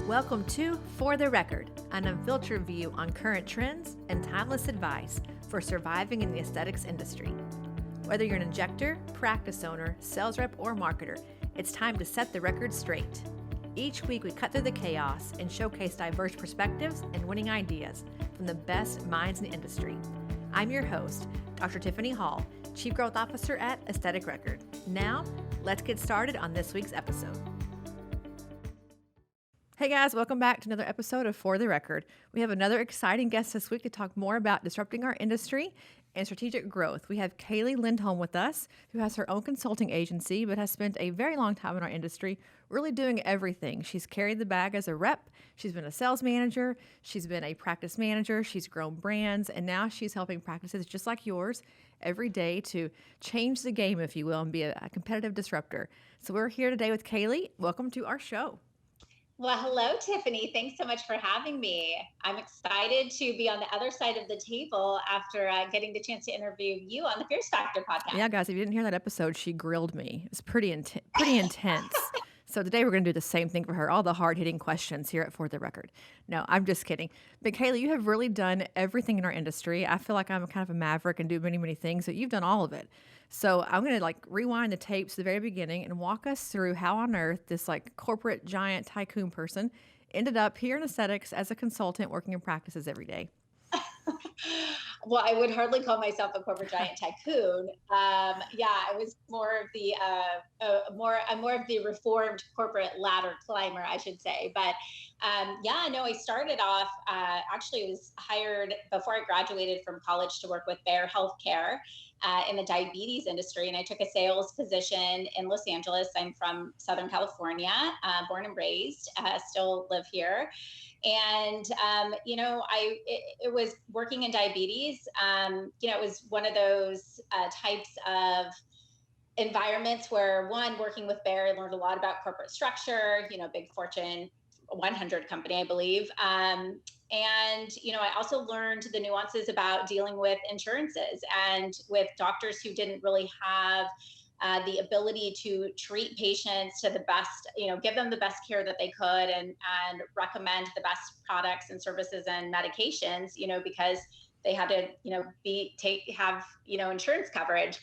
Welcome to For the Record, an unfiltered view on current trends and timeless advice for surviving in the aesthetics industry. Whether you're an injector, practice owner, sales rep, or marketer, it's time to set the record straight. Each week, we cut through the chaos and showcase diverse perspectives and winning ideas from the best minds in the industry. I'm your host, Dr. Tiffany Hall, Chief Growth Officer at Aesthetic Record. Now, let's get started on this week's episode. Hey guys, welcome back to another episode of For the Record. We have another exciting guest this week to talk more about disrupting our industry and strategic growth. We have Kaeli Lindholm with us, who has her own consulting agency, but has spent a very long time in our industry really doing everything. She's carried the bag as a rep, she's been a sales manager, she's been a practice manager, she's grown brands, and now she's helping practices just like yours every day to change the game, if you will, and be a competitive disruptor. So we're here today with Kaeli. Welcome to our show. Well, hello, Tiffany. Thanks so much for having me. I'm excited to be on the other side of the table after getting the chance to interview you on the Fierce Factor podcast. Yeah, guys, if you didn't hear that episode, she grilled me. It was pretty intense. So today we're going to do the same thing for her, all the hard-hitting questions here at For the Record. No, I'm just kidding. But Kaeli, you have really done everything in our industry. I feel like I'm kind of a maverick and do many, many things, but you've done all of it. So I'm going to rewind the tapes to the very beginning and walk us through how on earth this corporate giant tycoon person ended up here in aesthetics as a consultant working in practices every day. Well, I would hardly call myself a corporate giant tycoon. I was more of the I'm more of the reformed corporate ladder climber, I should say. But I started off. Actually, I was hired before I graduated from college to work with Bayer Healthcare in the diabetes industry, and I took a sales position in Los Angeles. I'm from Southern California, born and raised. Still live here. And, it was working in diabetes. It was one of those types of environments where working with Bayer, I learned a lot about corporate structure, big Fortune 100 company, I believe. I also learned the nuances about dealing with insurances and with doctors who didn't really have the ability to treat patients to the best, give them the best care that they could and recommend the best products and services and medications, because they had to, have insurance coverage.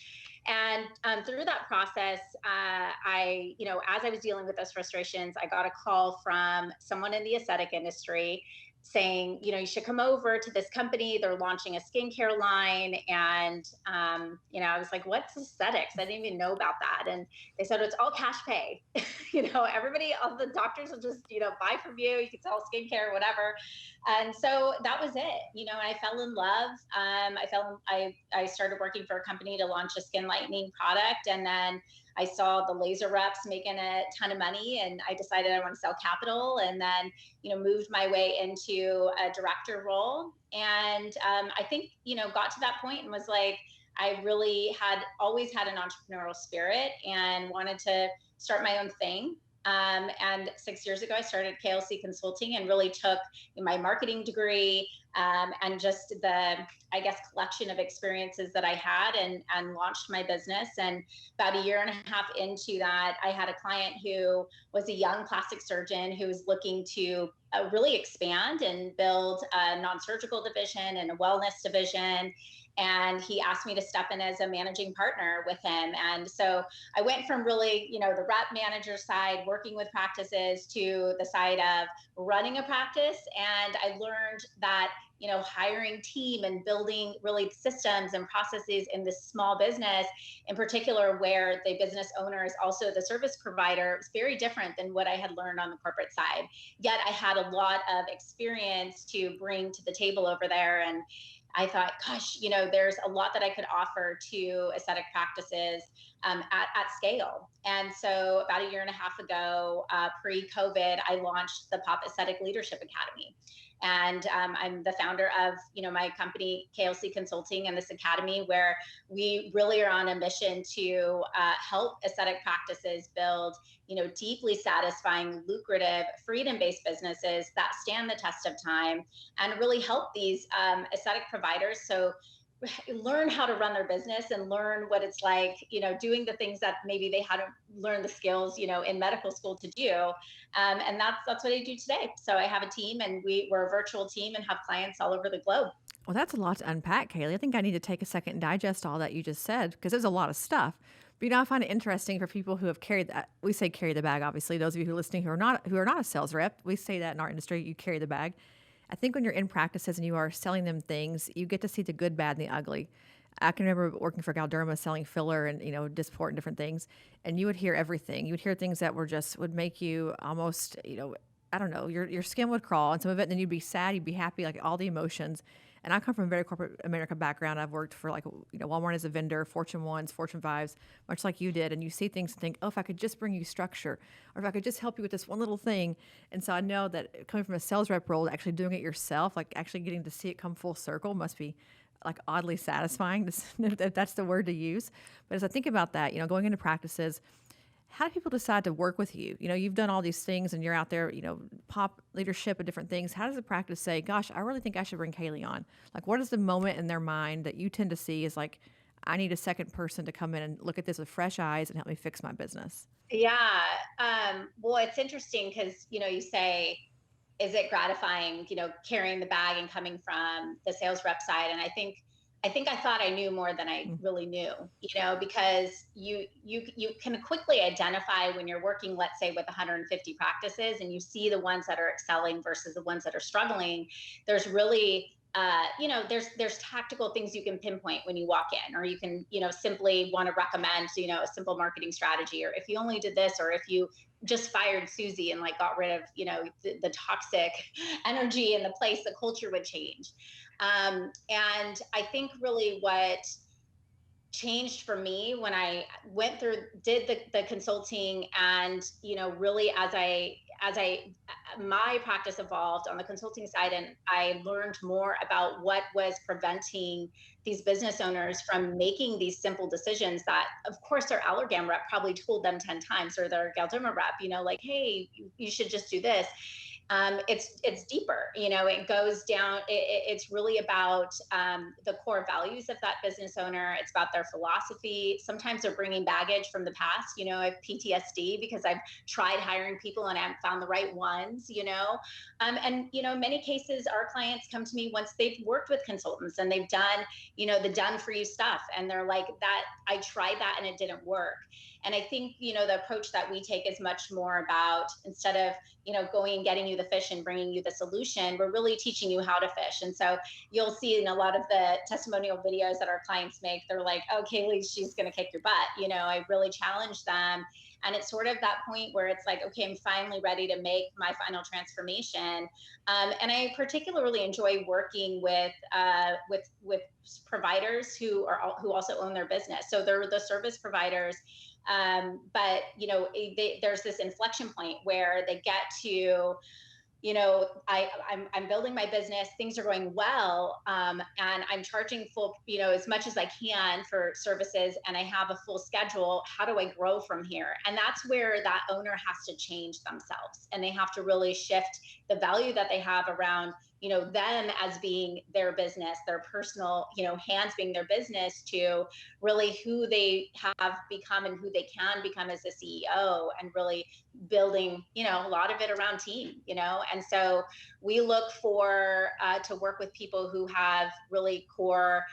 And through that process, as I was dealing with those frustrations, I got a call from someone in the aesthetic industry saying, you should come over to this company. They're launching a skincare line. And, I was like, what's aesthetics? I didn't even know about that. And they said, it's all cash pay. Everybody, all the doctors will just, buy from you. You can sell skincare, whatever. And so that was it, and I fell in love. I started working for a company to launch a skin lightening product. And then I saw the laser reps making a ton of money, and I decided I want to sell capital, and then, moved my way into a director role. And I think, got to that point and was like, I really had always had an entrepreneurial spirit and wanted to start my own thing. And 6 years ago, I started KLC Consulting and really took my marketing degree and just the, collection of experiences that I had and launched my business. And about a year and a half into that, I had a client who was a young plastic surgeon who was looking to really expand and build a non-surgical division and a wellness division. And he asked me to step in as a managing partner with him. And so I went from really, the rep manager side, working with practices, to the side of running a practice. And I learned that, hiring team and building really systems and processes in this small business, in particular, where the business owner is also the service provider, is very different than what I had learned on the corporate side. Yet I had a lot of experience to bring to the table over there. And I thought, gosh, there's a lot that I could offer to aesthetic practices at scale. And so about a year and a half ago, pre-COVID, I launched the Pop Aesthetic Leadership Academy. And I'm the founder of, my company, KLC Consulting, and this academy, where we really are on a mission to help aesthetic practices build, deeply satisfying, lucrative, freedom-based businesses that stand the test of time, and really help these aesthetic providers. So learn how to run their business and learn what it's like, doing the things that maybe they hadn't learned the skills, in medical school to do. And that's what I do today. So I have a team, and we're a virtual team and have clients all over the globe. Well, that's a lot to unpack, Kaylee. I think I need to take a second and digest all that you just said because there's a lot of stuff. But I find it interesting for people who have carried that. We say carry the bag, obviously. Those of you who are listening who are not a sales rep, we say that in our industry, you carry the bag. I think when you're in practices and you are selling them things, you get to see the good, bad, and the ugly. I can remember working for Galderma selling filler and Dysport and different things, and you would hear everything. You would hear things that would make you almost I don't know, your skin would crawl, and some of it, and then you'd be sad, you'd be happy, like all the emotions. And I come from a very corporate America background. I've worked for Walmart as a vendor, Fortune 1s, Fortune 5s, much like you did. And you see things and think, oh, if I could just bring you structure, or if I could just help you with this one little thing. And so I know that coming from a sales rep role, actually doing it yourself, like actually getting to see it come full circle must be like oddly satisfying, if that's the word to use. But as I think about that, going into practices, how do people decide to work with you? You've done all these things and you're out there, pop leadership and different things. How does the practice say, gosh, I really think I should bring Kaeli on? Like, what is the moment in their mind that you tend to see is like, I need a second person to come in and look at this with fresh eyes and help me fix my business? Yeah. Well, it's interesting because, you say, is it gratifying, carrying the bag and coming from the sales rep side? And I thought I knew more than I really knew, because you can quickly identify when you're working, let's say, with 150 practices, and you see the ones that are excelling versus the ones that are struggling. There's really there's tactical things you can pinpoint when you walk in, or you can, simply want to recommend, a simple marketing strategy, or if you only did this, or if you just fired Susie and like got rid of, the toxic energy in the place, the culture would change. And I think really what changed for me when I did the consulting, and, really my practice evolved on the consulting side, and I learned more about what was preventing these business owners from making these simple decisions that, of course, their Allergan rep probably told them 10 times, or their Galderma rep, like, hey, you should just do this. It's deeper, it goes down. It's really about the core values of that business owner. It's about their philosophy. Sometimes they're bringing baggage from the past. I have PTSD because I've tried hiring people and I haven't found the right ones, and, in many cases, our clients come to me once they've worked with consultants and they've done, the done for you stuff. And they're like, that I tried that and it didn't work. And I think, the approach that we take is much more about, instead of, going and getting you the fish and bringing you the solution, we're really teaching you how to fish. And so you'll see in a lot of the testimonial videos that our clients make, they're like, oh, Kaeli, she's going to kick your butt. I really challenge them. And it's sort of that point where it's like, okay, I'm finally ready to make my final transformation. And I particularly enjoy working with providers who also own their business. So they're the service providers. But there's this inflection point where they get to, I'm building my business, things are going well, and I'm charging full, as much as I can for services, and I have a full schedule. How do I grow from here? And that's where that owner has to change themselves, and they have to really shift the value that they have around, them as being their business, their personal, hands being their business, to really who they have become and who they can become as a CEO, and really building, a lot of it around team, and so we look for to work with people who have really core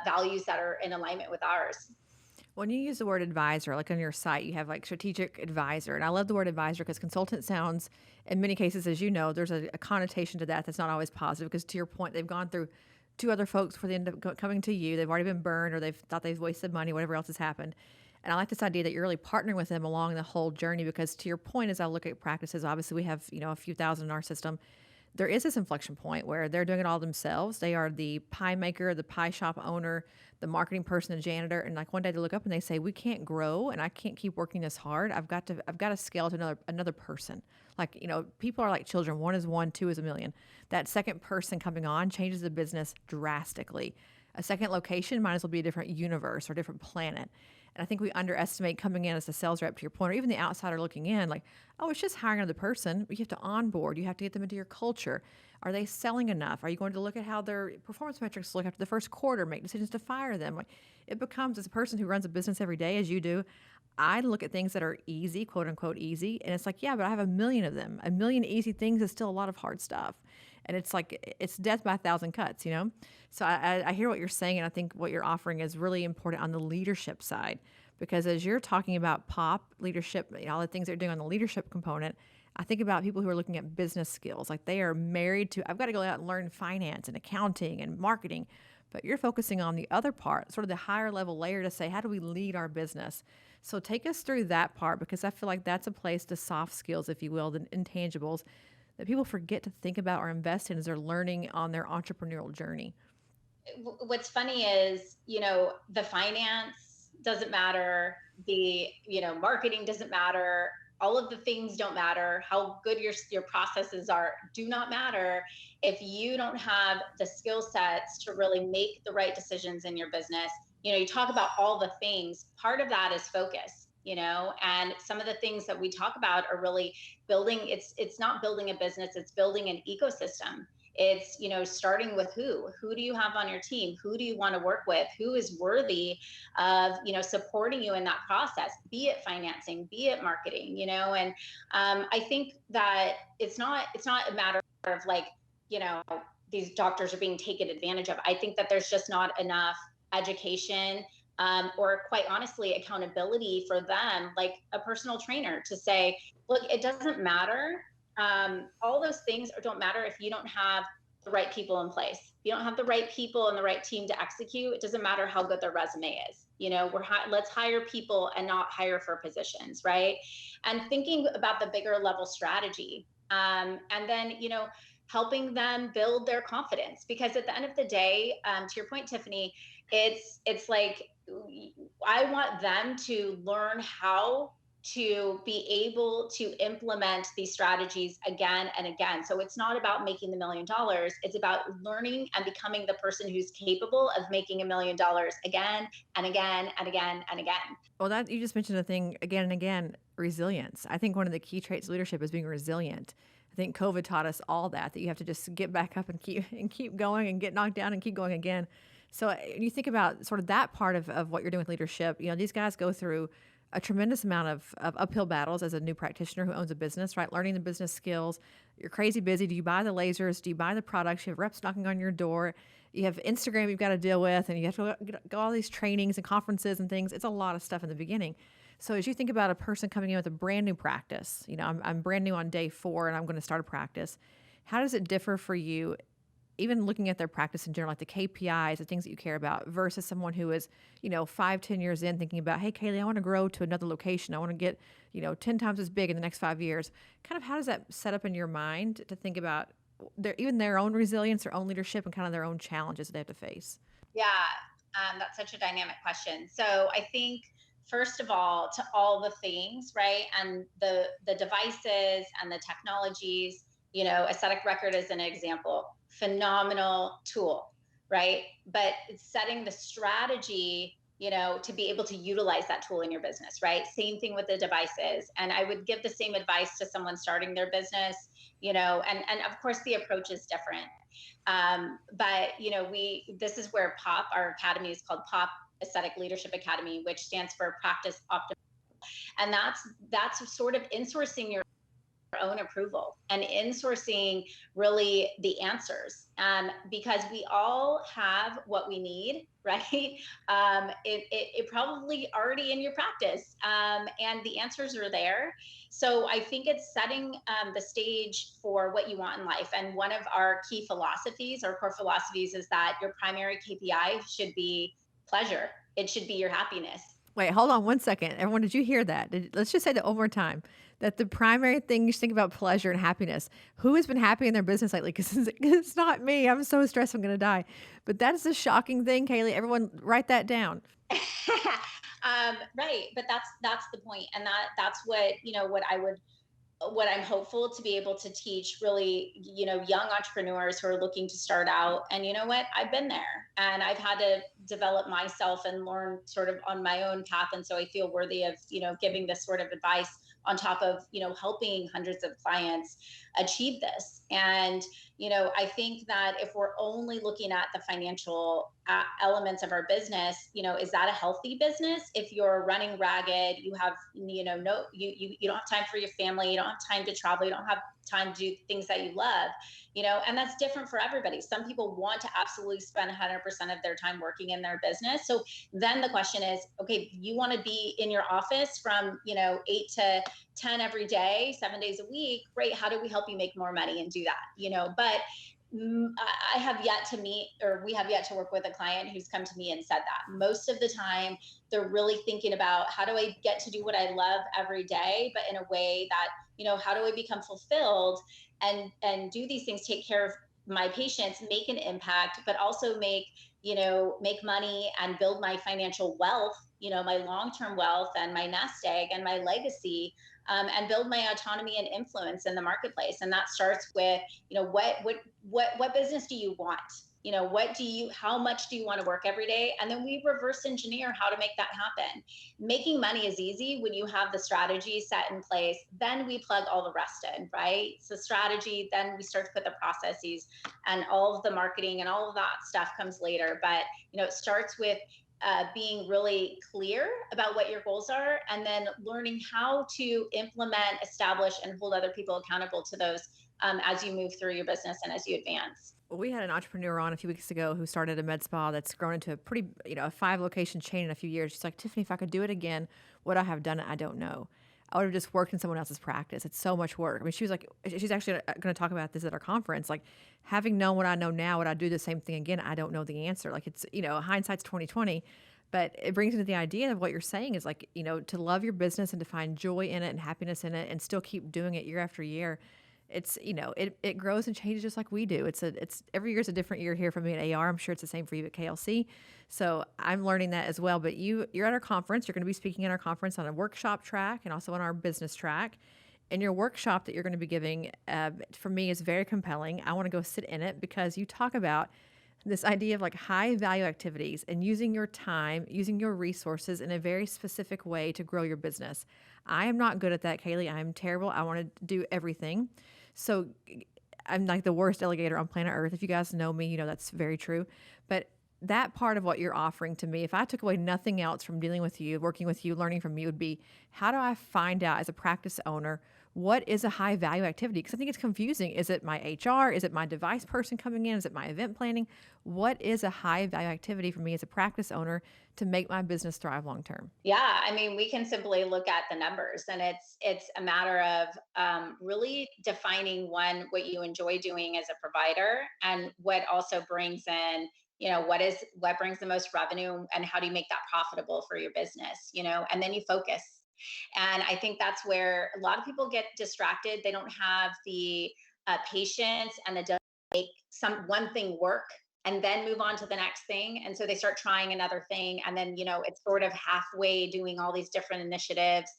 values that are in alignment with ours. When you use the word advisor, like on your site, you have like strategic advisor. And I love the word advisor because consultant sounds, in many cases, as you know, there's a connotation to that that's not always positive, because to your point, they've gone through two other folks before they end up coming to you. They've already been burned, or they've thought they've wasted money, whatever else has happened. And I like this idea that you're really partnering with them along the whole journey, because to your point, as I look at practices, obviously we have, a few thousand in our system. There is this inflection point where they're doing it all themselves. They are the pie maker, the pie shop owner, the marketing person, the janitor. And like one day they look up and they say, we can't grow and I can't keep working this hard. I've got to scale to another person. Like, people are like children. One is one, two is a million. That second person coming on changes the business drastically. A second location might as well be a different universe or different planet. And I think we underestimate coming in as a sales rep, to your point, or even the outsider looking in, like, oh, it's just hiring another person. But you have to onboard. You have to get them into your culture. Are they selling enough? Are you going to look at how their performance metrics look after the first quarter, make decisions to fire them? Like, it becomes, as a person who runs a business every day, as you do, I look at things that are easy, quote unquote easy, and it's like, yeah, but I have a million of them. A million easy things is still a lot of hard stuff. And it's like, it's death by a thousand cuts, you know? So I hear what you're saying, and I think what you're offering is really important on the leadership side. Because as you're talking about pop leadership, all the things they're doing on the leadership component, I think about people who are looking at business skills. Like they are married to, I've got to go out and learn finance and accounting and marketing. But you're focusing on the other part, sort of the higher level layer to say, how do we lead our business? So take us through that part, because I feel like that's a place to soft skills, if you will, the intangibles that people forget to think about or invest in as they're learning on their entrepreneurial journey. What's funny is, the finance doesn't matter, the, marketing doesn't matter, all of the things don't matter, how good your processes are do not matter if you don't have the skill sets to really make the right decisions in your business. You talk about all the things, part of that is focus, and some of the things that we talk about are really building, it's not building a business, it's building an ecosystem. It's, starting with who do you have on your team? Who do you want to work with? Who is worthy of, supporting you in that process, be it financing, be it marketing, and I think that it's not a matter of like, these doctors are being taken advantage of. I think that there's just not enough education, or quite honestly, accountability for them, like a personal trainer to say, look, it doesn't matter. All those things don't matter if you don't have the right people in place. If you don't have the right people and the right team to execute, it doesn't matter how good their resume is. Let's hire people and not hire for positions, right? And thinking about the bigger level strategy, and then, helping them build their confidence. Because at the end of the day, to your point, Tiffany, it's like I want them to learn how to be able to implement these strategies again and again. So it's not about making the $1 million. It's about learning and becoming the person who's capable of making $1 million again and again and again and again. Well, that you just mentioned a thing again and again, resilience. I think one of the key traits of leadership is being resilient. I think COVID taught us all that you have to just get back up and keep going and get knocked down and keep going again. So you think about sort of that part of what you're doing with leadership. These guys go through a tremendous amount of uphill battles as a new practitioner who owns a business, right? Learning the business skills. You're crazy busy. Do you buy the lasers? Do you buy the products? You have reps knocking on your door. You have Instagram you've got to deal with, and you have to go all these trainings and conferences and things. It's a lot of stuff in the beginning. So as you think about a person coming in with a brand new practice, I'm brand new on day 4 and I'm going to start a practice. How does it differ for you, even looking at their practice in general, like the KPIs, the things that you care about, versus someone who is, 5-10 years in thinking about, hey, Kaeli, I want to grow to another location. I want to get, 10 times as big in the next 5 years. Kind of how does that set up in your mind to think about their own resilience, their own leadership, and kind of their own challenges that they have to face? Yeah, that's such a dynamic question. So I think, first of all, to all the things, right? And the devices and the technologies, Aesthetic Record is an example, phenomenal tool, right? But it's setting the strategy, to be able to utilize that tool in your business, right? Same thing with the devices. And I would give the same advice to someone starting their business, and of course the approach is different. But, this is where POP, our academy is called POP Aesthetic Leadership Academy, which stands for Practice Optimal. And that's sort of insourcing your own approval and insourcing really the answers, because we all have what we need, right? It probably already in your practice, and the answers are there. So I think it's setting the stage for what you want in life. And one of our key philosophies, our core philosophies, is that your primary KPI should be pleasure. It should be your happiness. Wait, hold on one second. Everyone, did you hear that? Let's just say that one more time. That the primary thing you should think about pleasure and happiness. Who has been happy in their business lately? Because it's not me. I'm so stressed I'm going to die. But that is a shocking thing, Kaeli. Everyone write that down. Right. But that's the point. And that's what, what I would what I'm hopeful to be able to teach really, young entrepreneurs who are looking to start out. And you know what? I've been there and I've had to develop myself and learn sort of on my own path. And so I feel worthy of, giving this sort of advice on top of, helping hundreds of clients achieve this. And, I think that if we're only looking at the financial elements of our business, is that a healthy business? If you're running ragged, you have, no, you don't have time for your family, you don't have time to travel, you don't have time to do things that you love, and that's different for everybody. Some people want to absolutely spend 100% of their time working in their business. So then the question is, okay, you want to be in your office from, 8 to 10 every day, 7 days a week. Great. How do we help you make more money and do that? But I have yet to meet, or we have yet to work with a client who's come to me and said that. Most of the time, they're really thinking about how do I get to do what I love every day, but in a way that, how do I become fulfilled and do these things, take care of my patients, make an impact, but also make money and build my financial wealth, my long-term wealth and my nest egg and my legacy, and build my autonomy and influence in the marketplace. And that starts with, what business do you want? How much do you want to work every day? And then we reverse engineer how to make that happen. Making money is easy when you have the strategy set in place. Then we plug all the rest in, right? So strategy, then we start to put the processes, and all of the marketing and all of that stuff comes later. But, it starts with being really clear about what your goals are, and then learning how to implement, establish, and hold other people accountable to those, as you move through your business and as you advance. We had an entrepreneur on a few weeks ago who started a med spa that's grown into a pretty, a 5 location chain in a few years. She's like, Tiffany, if I could do it again, would I have done it? I don't know. I would have just worked in someone else's practice. It's so much work. I mean, she was like, she's actually going to talk about this at our conference. Like, having known what I know now, would I do the same thing again? I don't know the answer. Like, it's, hindsight's 2020. But it brings me to the idea of what you're saying is like, to love your business and to find joy in it and happiness in it and still keep doing it year after year. It's, it grows and changes just like we do. It's every year's a different year here for me at AR. I'm sure it's the same for you at KLC. So I'm learning that as well. But you're at our conference. You're going to be speaking at our conference on a workshop track and also on our business track. And your workshop that you're going to be giving, for me, is very compelling. I want to go sit in it because you talk about this idea of like high value activities and using your time, using your resources in a very specific way to grow your business. I am not good at that, Kaeli. I'm terrible. I want to do everything. So I'm like the worst delegator on planet Earth. If you guys know me, that's very true. But that part of what you're offering to me, if I took away nothing else from dealing with you, working with you, learning from you, would be how do I find out as a practice owner what is a high value activity? Because I think it's confusing. Is it my HR? Is it my device person coming in? Is it my event planning? What is a high value activity for me as a practice owner to make my business thrive long term? Yeah, I mean, we can simply look at the numbers, and it's a matter of, really defining one, what you enjoy doing as a provider, and what also brings in, what brings the most revenue, and how do you make that profitable for your business, and then you focus. And I think that's where a lot of people get distracted. They don't have the patience and the make some one thing work and then move on to the next thing. And so they start trying another thing. And then, it's sort of halfway doing all these different initiatives,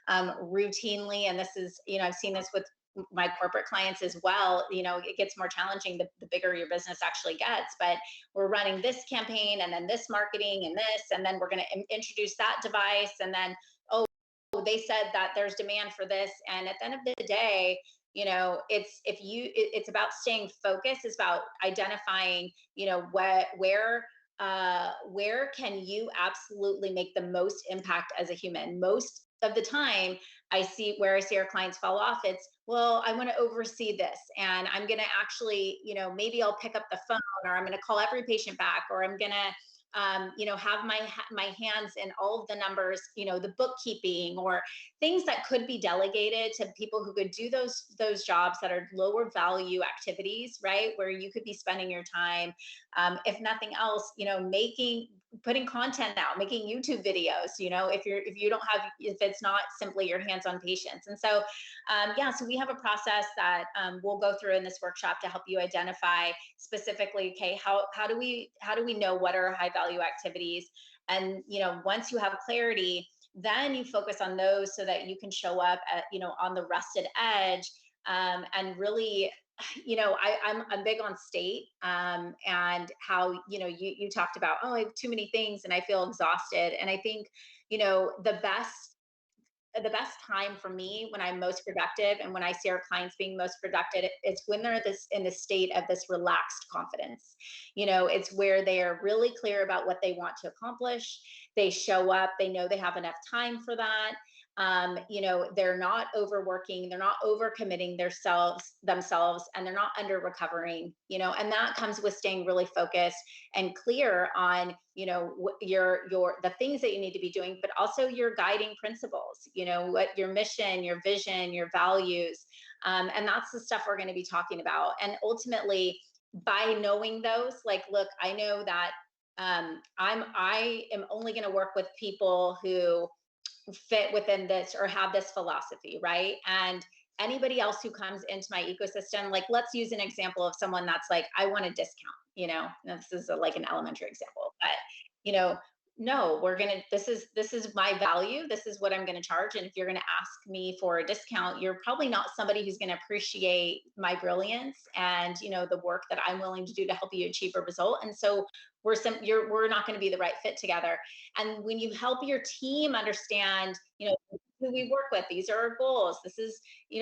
routinely. And this is, I've seen this with my corporate clients as well. It gets more challenging the bigger your business actually gets. But we're running this campaign and then this marketing and this, and then we're going to introduce that device. And then, oh, they said that there's demand for this. And at the end of the day, it's about staying focused. It's about identifying, where can you absolutely make the most impact as a human. Most of the time, I see our clients fall off. It's, well, I want to oversee this, and I'm going to actually, maybe I'll pick up the phone, or I'm going to call every patient back, or I'm going to, have my hands in all of the numbers, the bookkeeping, or things that could be delegated to people who could do those jobs that are lower value activities, right? Where you could be spending your time, if nothing else, putting content out, making YouTube videos, if it's not simply your hands-on patients. And so, so we have a process that, we'll go through in this workshop to help you identify specifically, okay, how do we know what are high value activities? And, once you have clarity, then you focus on those so that you can show up at, on the rusted edge, and really, I'm big on state, and how, you talked about, oh, I have too many things and I feel exhausted. And I think, the best time for me when I'm most productive and when I see our clients being most productive, it's when they're this in the state of this relaxed confidence. It's where they are really clear about what they want to accomplish. They show up, they know they have enough time for that. They're not overworking, they're not overcommitting themselves, and they're not under recovering, and that comes with staying really focused and clear on, your the things that you need to be doing, but also your guiding principles, what your mission, your vision, your values. And that's the stuff we're going to be talking about. And ultimately, by knowing those, like, look, I know that, I am only going to work with people who fit within this or have this philosophy, right? And anybody else who comes into my ecosystem, like, let's use an example of someone that's like, I want a discount, this is like an elementary example, but, you know, no, this is my value. This is what I'm going to charge. And if you're going to ask me for a discount, you're probably not somebody who's going to appreciate my brilliance and, the work that I'm willing to do to help you achieve a result. And so we're not going to be the right fit together. And when you help your team understand, who we work with, these are our goals, this is,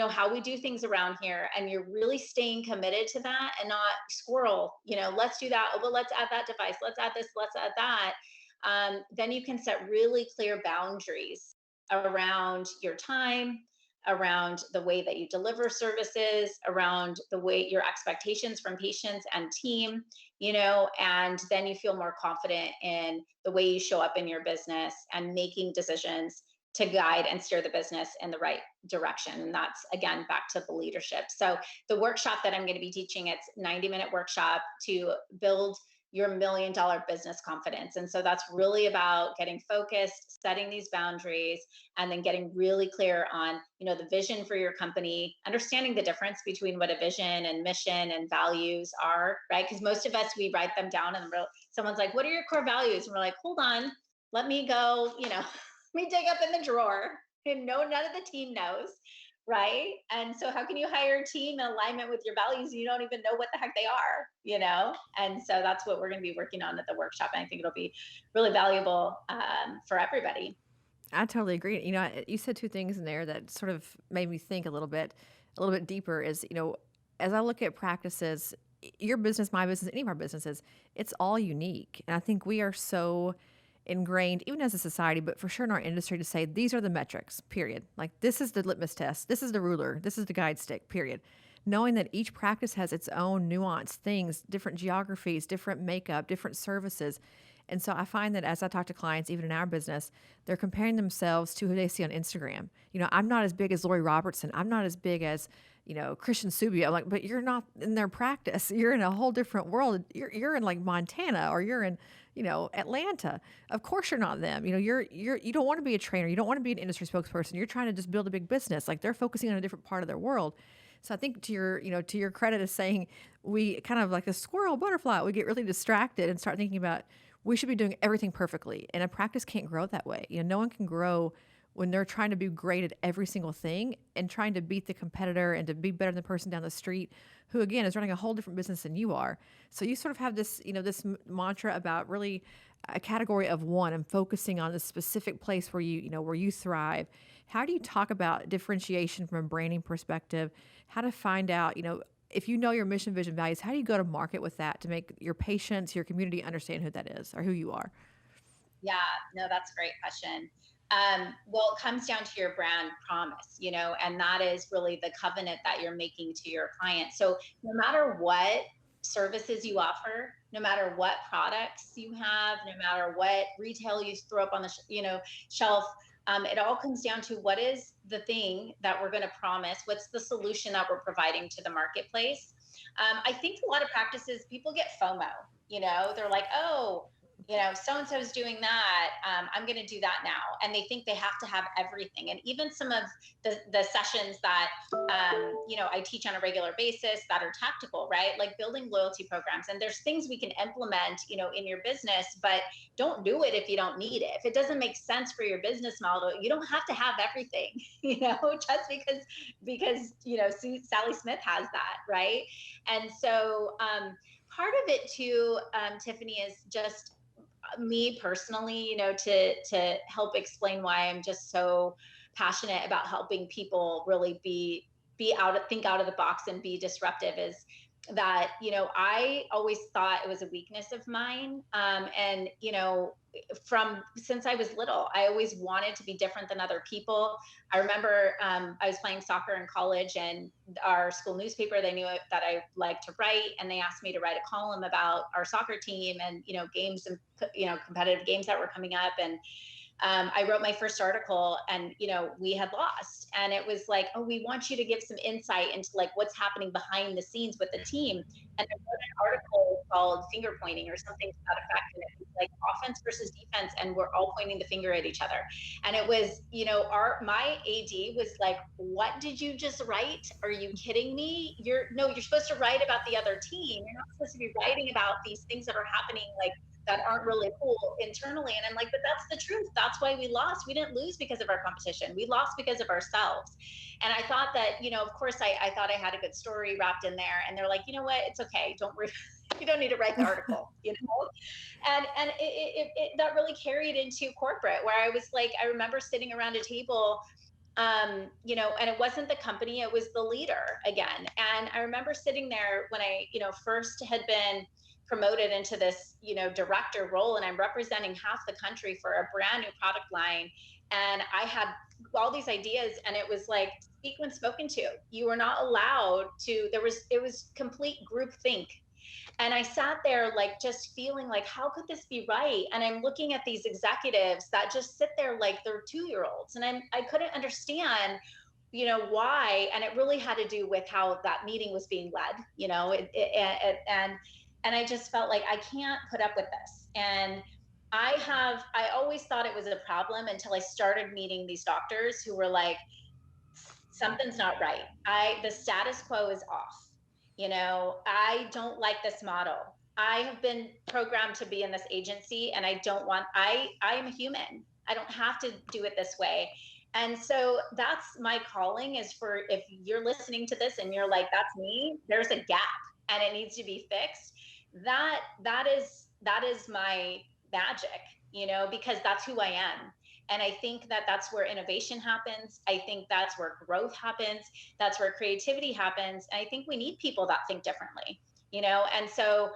how we do things around here, and you're really staying committed to that and not squirrel, let's do that, oh, well, let's add that device, let's add this, let's add that. Then you can set really clear boundaries around your time, around the way that you deliver services, around the way your expectations from patients and team, and then you feel more confident in the way you show up in your business and making decisions to guide and steer the business in the right direction. And that's, again, back to the leadership. So the workshop that I'm going to be teaching, it's 90-minute workshop to build your $1 million business confidence. And so that's really about getting focused, setting these boundaries, and then getting really clear on, the vision for your company, understanding the difference between what a vision and mission and values are, right? Because most of us, we write them down and someone's like, what are your core values? And we're like, hold on, let me go, let me dig up in the drawer. And no, none of the team knows. Right. And so how can you hire a team in alignment with your values? You don't even know what the heck they are, And so that's what we're going to be working on at the workshop. And I think it'll be really valuable, for everybody. I totally agree. You said two things in there that sort of made me think a little bit deeper is, as I look at practices, your business, my business, any of our businesses, it's all unique. And I think we are so ingrained, even as a society, but for sure in our industry, to say these are the metrics, period. Like, this is the litmus test, this is the ruler, this is the guide stick, period. Knowing that each practice has its own nuanced things, different geographies, different makeup, different services. And so I find that as I talk to clients, even in our business, they're comparing themselves to who they see on Instagram. I'm not as big as Lori Robertson. I'm not as big as, Christian Subio. Like, but you're not in their practice. You're in a whole different world. You're in like Montana, or you're in, Atlanta. Of course you're not them. You don't want to be a trainer. You don't want to be an industry spokesperson. You're trying to just build a big business. Like, they're focusing on a different part of their world. So I think to your credit is saying, we kind of like a squirrel butterfly, we get really distracted and start thinking about we should be doing everything perfectly. And a practice can't grow that way. No one can grow when they're trying to be great at every single thing and trying to beat the competitor and to be better than the person down the street who, again, is running a whole different business than you are. So you sort of have this, this mantra about really a category of one and focusing on a specific place where where you thrive. How do you talk about differentiation from a branding perspective? How to find out, if you know your mission, vision, values, how do you go to market with that to make your patients, your community understand who that is or who you are? Yeah, no, that's a great question. Well, it comes down to your brand promise, and that is really the covenant that you're making to your client. So no matter what services you offer, no matter what products you have, no matter what retail you throw up on the shelf, it all comes down to what is the thing that we're going to promise. What's the solution that we're providing to the marketplace? I think a lot of practices, people get FOMO. They're like, oh, so-and-so is doing that. I'm going to do that now. And they think they have to have everything. And even some of the sessions that, I teach on a regular basis that are tactical, right? Like building loyalty programs. And there's things we can implement, in your business, but don't do it if you don't need it. If it doesn't make sense for your business model, you don't have to have everything, just because Sally Smith has that, right? And so, part of it too, Tiffany, is just me personally, to help explain why I'm just so passionate about helping people really think out of the box and be disruptive, is that I always thought it was a weakness of mine, and from since I was little, I always wanted to be different than other people. I remember I was playing soccer in college, and our school newspaper, they knew that I liked to write, and they asked me to write a column about our soccer team and games and competitive games that were coming up. And I wrote my first article, and we had lost, and it was like, oh, we want you to give some insight into like what's happening behind the scenes with the team. And I wrote an article called Finger Pointing or something to that effect, and it was like offense versus defense, and we're all pointing the finger at each other. And it was, my AD was like, what did you just write? Are you kidding me? You're supposed to write about the other team. You're not supposed to be writing about these things that are happening like that aren't really cool internally. And I'm like, but that's the truth. That's why we lost. We didn't lose because of our competition. We lost because of ourselves. And I thought that, of course, I thought I had a good story wrapped in there. And they're like, you know what? It's okay. Don't worry. You don't need to write the article, And that really carried into corporate, where I was like, I remember sitting around a table, and it wasn't the company, it was the leader again. And I remember sitting there when I, first had been promoted into this, director role, and I'm representing half the country for a brand new product line. And I had all these ideas, and it was like, speak when spoken to. You were not allowed to, it was complete group think. And I sat there like just feeling like, how could this be right? And I'm looking at these executives that just sit there like they're 2-year-olds. And I couldn't understand, why. And it really had to do with how that meeting was being led, and I just felt like I can't put up with this. And I always thought it was a problem until I started meeting these doctors who were like, something's not right. The status quo is off. I don't like this model. I have been programmed to be in this agency, and I am a human. I don't have to do it this way. And so that's my calling, is for, if you're listening to this and you're like, that's me, there's a gap and it needs to be fixed. That is my magic, because that's who I am. And I think that that's where innovation happens. I think that's where growth happens. That's where creativity happens. And I think we need people that think differently, and so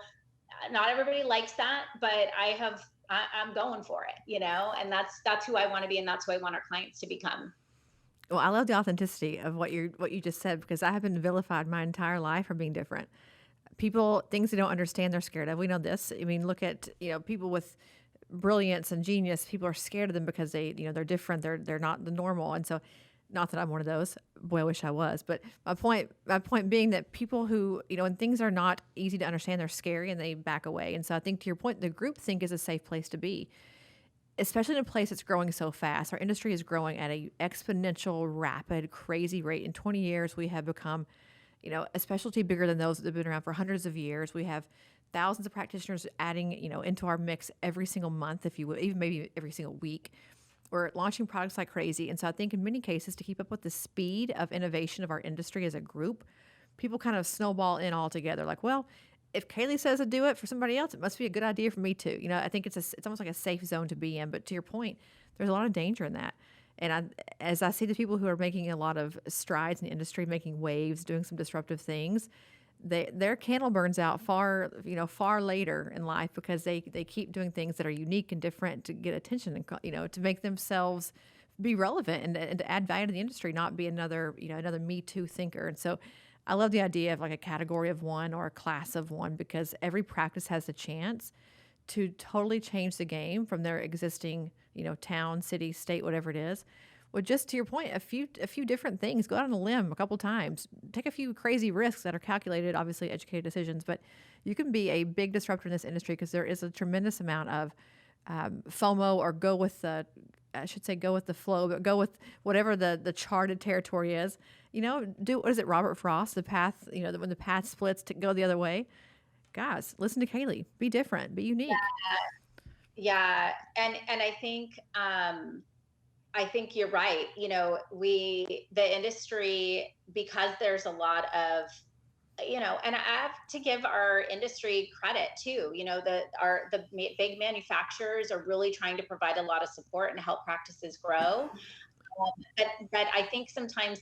not everybody likes that, but I'm going for it, and that's who I want to be. And that's who I want our clients to become. Well, I love the authenticity of what you just said, because I have been vilified my entire life for being different. People, things they don't understand, they're scared of. We know this. I mean, look at, people with brilliance and genius. People are scared of them because they're different. They're not the normal. And so, not that I'm one of those. Boy, I wish I was. But my point being that people who, when things are not easy to understand, they're scary and they back away. And so I think, to your point, the groupthink is a safe place to be, especially in a place that's growing so fast. Our industry is growing at an exponential, rapid, crazy rate. In 20 years, we have become, a specialty bigger than those that have been around for hundreds of years. We have thousands of practitioners adding, into our mix every single month, if you will, even maybe every single week. We're launching products like crazy. And so I think in many cases, to keep up with the speed of innovation of our industry as a group, people kind of snowball in all together. Like, well, if Kaeli says to do it for somebody else, it must be a good idea for me too. I think it's almost like a safe zone to be in. But to your point, there's a lot of danger in that. And as I see the people who are making a lot of strides in the industry, making waves, doing some disruptive things, their candle burns out far later in life, because they keep doing things that are unique and different to get attention and, to make themselves be relevant and to add value to the industry, not be another Me Too thinker. And so I love the idea of like a category of one or a class of one, because every practice has a chance to totally change the game from their existing, town, city, state, whatever it is, Well, just to your point, a few different things. Go out on a limb a couple times. Take a few crazy risks that are calculated, obviously educated decisions. But you can be a big disruptor in this industry because there is a tremendous amount of FOMO, or go with the, I should say, go with the flow, but go with whatever the charted territory is. Do what is it, Robert Frost, the path. When the path splits, to go the other way. Guys, listen to Kaeli. Be different. Be unique. Yeah, and I think you're right. The industry, because there's a lot of, and I have to give our industry credit too. Big manufacturers are really trying to provide a lot of support and help practices grow. But I think sometimes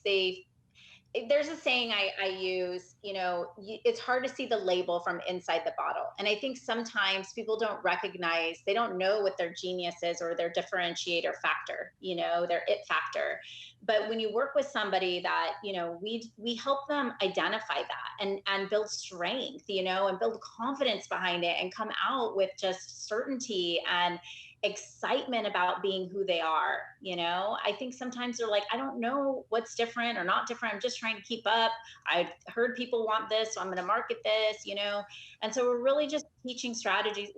there's a saying I use, it's hard to see the label from inside the bottle. And I think sometimes people don't recognize, they don't know what their genius is or their differentiator factor, their it factor. But when you work with somebody that, we help them identify that and build strength, and build confidence behind it and come out with just certainty and excitement about being who they are. I think sometimes they're like, I don't know what's different or not different. I'm just trying to keep up. I heard people want this, so I'm going to market this, And so we're really just teaching strategies,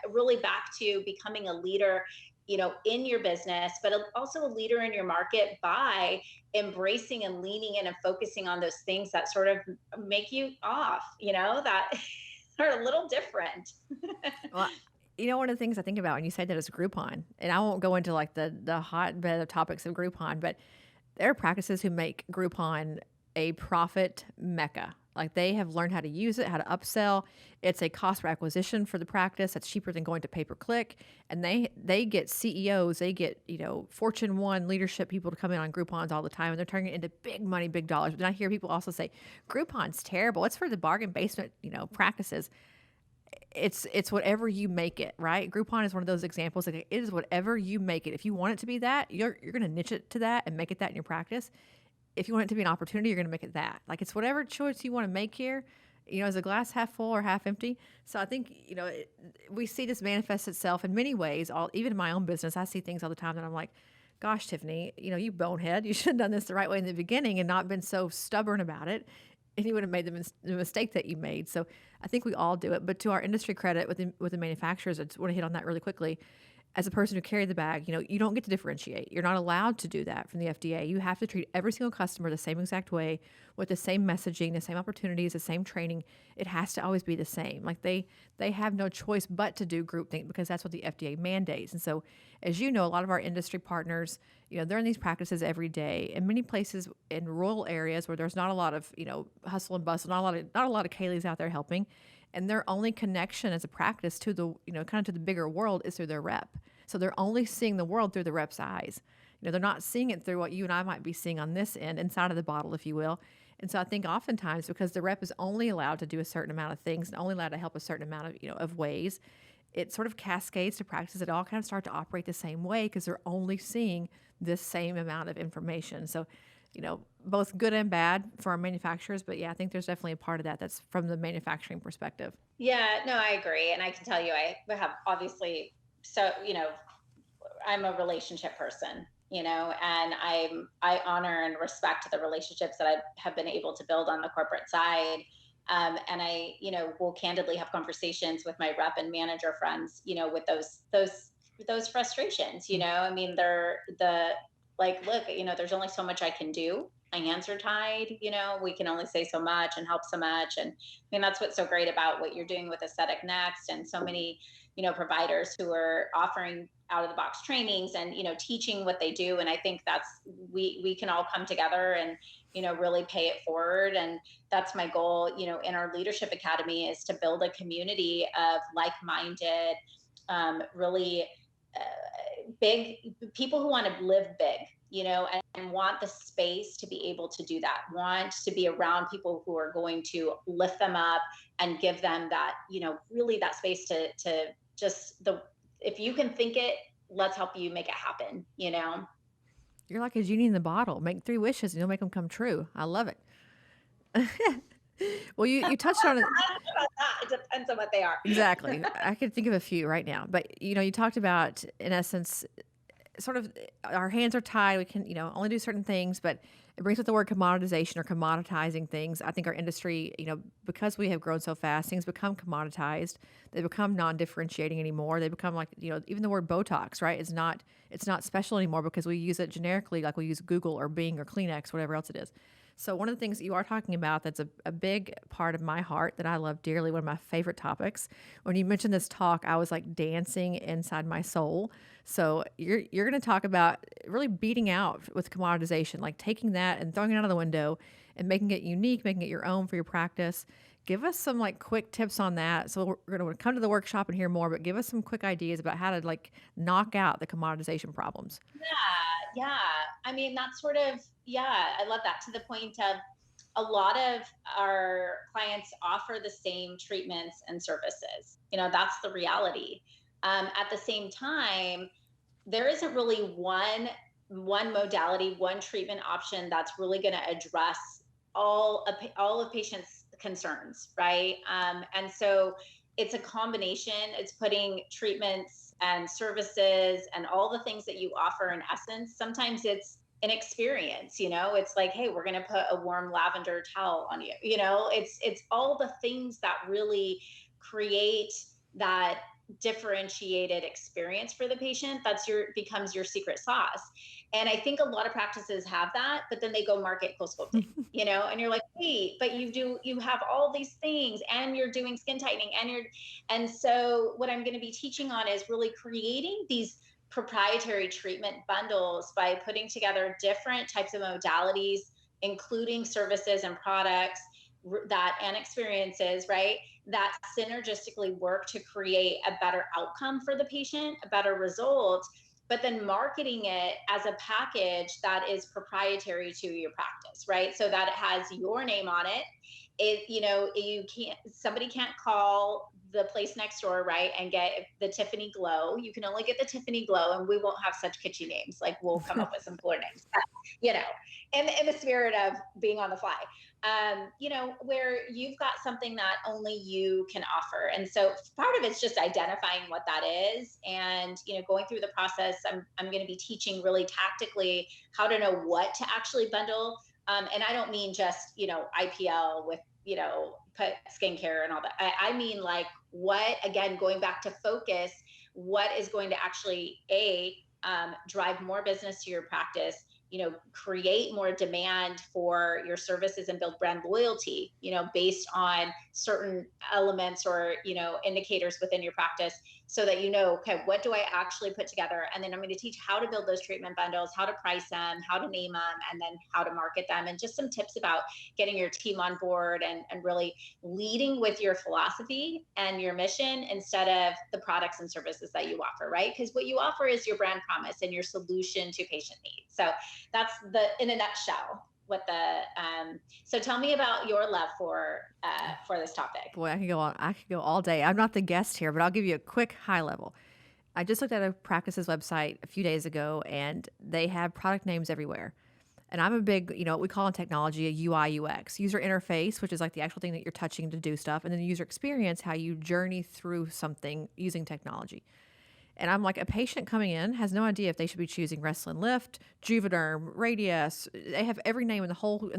really back to becoming a leader, in your business, but also a leader in your market by embracing and leaning in and focusing on those things that sort of make you off, that are a little different. Well, one of the things I think about when you say that is Groupon, and I won't go into like the hotbed of topics of Groupon, but there are practices who make Groupon a profit mecca. Like, they have learned how to use it, how to upsell. It's a cost per acquisition for the practice that's cheaper than going to pay per click. And they get CEOs, they get, Fortune 1 leadership people to come in on Groupons all the time, and they're turning it into big money, big dollars. But then I hear people also say, Groupon's terrible. It's for the bargain basement, practices. It's whatever you make it, right? Groupon is one of those examples. Like, it is whatever you make it. If you want it to be that, you're going to niche it to that and make it that in your practice. If you want it to be an opportunity, you're going to make it that. Like, it's whatever choice you want to make here. Is a glass half full or half empty? So I think, we see this manifest itself in many ways. Even in my own business, I see things all the time that I'm like, gosh, Tiffany, you bonehead, you should have done this the right way in the beginning and not been so stubborn about it. And you would have made the mistake that you made. So I think we all do it. But to our industry credit with the manufacturers, I just want to hit on that really quickly. As a person who carried the bag, you don't get to differentiate. You're not allowed to do that from the FDA. You have to treat every single customer the same exact way, with the same messaging, the same opportunities, the same training. It has to always be the same. Like, they have no choice but to do groupthink because that's what the FDA mandates. And so, as you know, a lot of our industry partners, they're in these practices every day. In many places in rural areas where there's not a lot of, hustle and bustle, not a lot of Kaeli's out there helping. And their only connection as a practice to the, kind of to the bigger world is through their rep. So they're only seeing the world through the rep's eyes. They're not seeing it through what you and I might be seeing on this end, inside of the bottle, if you will. And so I think oftentimes, because the rep is only allowed to do a certain amount of things and only allowed to help a certain amount of, of ways, it sort of cascades to practices that all kind of start to operate the same way because they're only seeing this same amount of information. So, both good and bad for our manufacturers. But yeah, I think there's definitely a part of that that's from the manufacturing perspective. Yeah, no, I agree. And I can tell you, I have obviously, so, I'm a relationship person, and I honor and respect the relationships that I have been able to build on the corporate side. And I, will candidly have conversations with my rep and manager friends, with those frustrations, I mean, they're like, look, there's only so much I can do. My hands are tied, we can only say so much and help so much. And I mean, that's what's so great about what you're doing with Aesthetic Next, and so many, providers who are offering out of the box trainings and, teaching what they do. And I think that's, we can all come together and, really pay it forward. And that's my goal, in our leadership academy, is to build a community of like-minded, really big people who want to live big, and want the space to be able to do that, want to be around people who are going to lift them up and give them that, really that space to just if you can think it, let's help you make it happen, You're like a genie in the bottle. Make 3 wishes and you'll make them come true. I love it. Well, you touched on it. It depends on what they are. Exactly. I could think of a few right now, but you talked about, in essence, sort of our hands are tied. We can, only do certain things, but it brings with the word commoditization or commoditizing things. I think our industry, because we have grown so fast, things become commoditized. They become non-differentiating anymore. They become like, even the word Botox, right? It's not special anymore because we use it generically, like we use Google or Bing or Kleenex, whatever else it is. So one of the things that you are talking about that's a big part of my heart that I love dearly, one of my favorite topics. When you mentioned this talk, I was like dancing inside my soul. So you're going to talk about really beating out with commoditization, like taking that and throwing it out of the window and making it unique, making it your own for your practice. Give us some like quick tips on that. So we're going to come to the workshop and hear more, but give us some quick ideas about how to like knock out the commoditization problems. Yeah. I mean, that's sort of, yeah, I love that, to the point of a lot of our clients offer the same treatments and services. That's the reality. At the same time, there isn't really one modality, one treatment option that's really going to address all of patients' concerns, right? And so it's a combination. It's putting treatments and services and all the things that you offer in essence. Sometimes it's an experience. It's like, hey, we're going to put a warm lavender towel on you. It's all the things that really create that differentiated experience for the patient. Becomes your secret sauce. And I think a lot of practices have that, but then they go market co-sculpting, and you're like, wait, but you have all these things, and you're doing skin tightening, and so what I'm going to be teaching on is really creating these proprietary treatment bundles by putting together different types of modalities, including services and products and experiences, right? That synergistically work to create a better outcome for the patient, a better result, but then marketing it as a package that is proprietary to your practice, right? So that it has your name on it. Somebody can't call the place next door, right, and get the Tiffany Glow. You can only get the Tiffany Glow, and we won't have such kitschy names. Like, we'll come up with some cooler names, in the spirit of being on the fly. Where you've got something that only you can offer. And so part of it's just identifying what that is, and, going through the process. I'm going to be teaching really tactically how to know what to actually bundle. And I don't mean just, IPL with, put skincare and all that. I mean, like, what, again, going back to focus, what is going to actually drive more business to your practice, create more demand for your services and build brand loyalty, based on certain elements or, indicators within your practice, so that, okay, what do I actually put together? And then I'm going to teach how to build those treatment bundles, how to price them, how to name them, and then how to market them, and just some tips about getting your team on board and really leading with your philosophy and your mission instead of the products and services that you offer, right? Because what you offer is your brand promise and your solution to patient needs. So that's in a nutshell what so tell me about your love for this topic. Boy, I could go on. I could go all day. I'm not the guest here, but I'll give you a quick high level. I just looked at a practice's website a few days ago, and they have product names everywhere. And I'm a big, what we call in technology a UI UX, user interface, which is like the actual thing that you're touching to do stuff, and then the user experience, how you journey through something using technology. And I'm like, a patient coming in has no idea if they should be choosing Restylane Lift, Juvederm, Radius. They have every name in the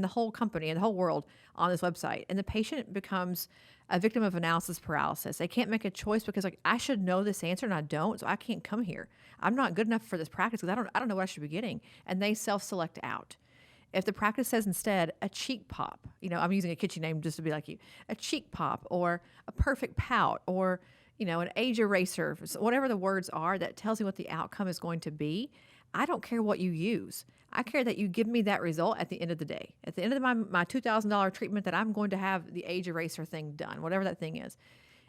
whole company, in the whole world on this website. And the patient becomes a victim of analysis paralysis. They can't make a choice because, like, I should know this answer and I don't, so I can't come here. I'm not good enough for this practice because I don't know what I should be getting. And they self-select out. If the practice says instead a cheek pop, I'm using a kitschy name just to be like you, a cheek pop or a perfect pout or an age eraser, whatever the words are that tells me what the outcome is going to be. I don't care what you use. I care that you give me that result at the end of the day. At the end of my $2,000 treatment, that I'm going to have the age eraser thing done, whatever that thing is.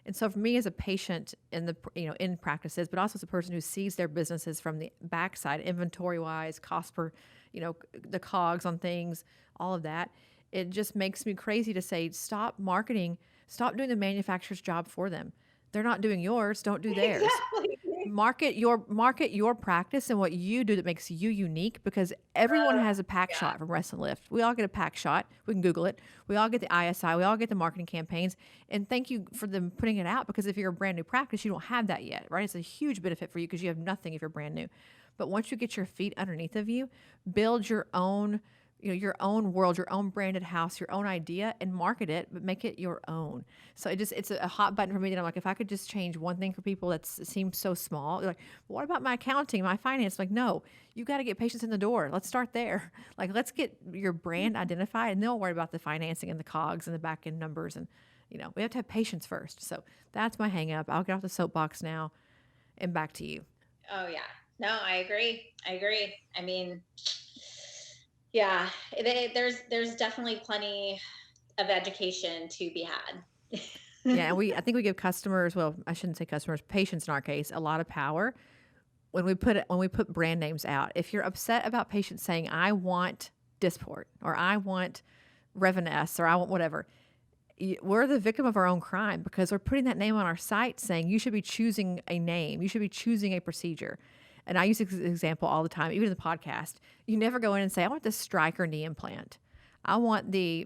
And so for me as a patient in practices, but also as a person who sees their businesses from the backside, inventory-wise, cost per, the COGS on things, all of that, it just makes me crazy to say, stop marketing, stop doing the manufacturer's job for them. They're not doing yours. Don't do theirs. Exactly. Market your practice and what you do that makes you unique, because everyone has a pack shot from Restylane Lift. We all get a pack shot. We can Google it. We all get the ISI. We all get the marketing campaigns. And thank you for them putting it out, because if you're a brand new practice, you don't have that yet, right? It's a huge benefit for you because you have nothing if you're brand new. But once you get your feet underneath of you, build your own, your own world, your own branded house, your own idea, and market it, but make it your own. So it's a hot button for me that I'm like, if I could just change one thing for people that seems so small, they're like, well, what about my accounting, my finance? Like, no, you got to get patients in the door. Let's start there. Like, let's get your brand identified, and they'll worry about the financing and the cogs and the back end numbers. And, we have to have patience first. So that's my hang up. I'll get off the soapbox now and back to you. Oh yeah. No, I agree. I mean, yeah, there's definitely plenty of education to be had. Yeah, and I think we give customers, well, I shouldn't say customers, patients in our case, a lot of power when we put brand names out. If you're upset about patients saying, I want Dysport, or I want Revaness, or I want whatever, we're the victim of our own crime, because we're putting that name on our site saying you should be choosing a name, you should be choosing a procedure. And I use this example all the time, even in the podcast. You never go in and say, I want the Stryker knee implant. I want the,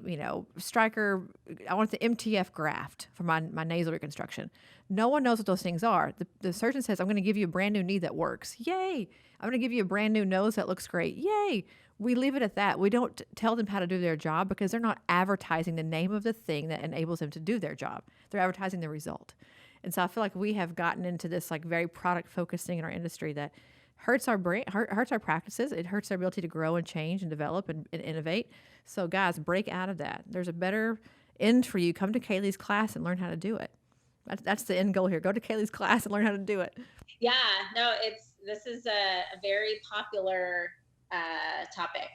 Stryker, I want the MTF graft for my nasal reconstruction. No one knows what those things are. The surgeon says, I'm going to give you a brand new knee that works. Yay. I'm going to give you a brand new nose that looks great. Yay. We leave it at that. We don't tell them how to do their job, because they're not advertising the name of the thing that enables them to do their job. They're advertising the result. And so I feel like we have gotten into this like very product focused thing in our industry that hurts our brain, hurts our practices. It hurts our ability to grow and change and develop and innovate. So guys, break out of that. There's a better end for you. Come to Kaeli's class and learn how to do it. That's the end goal here. Go to Kaeli's class and learn how to do it. Yeah, no, this is a very popular topic,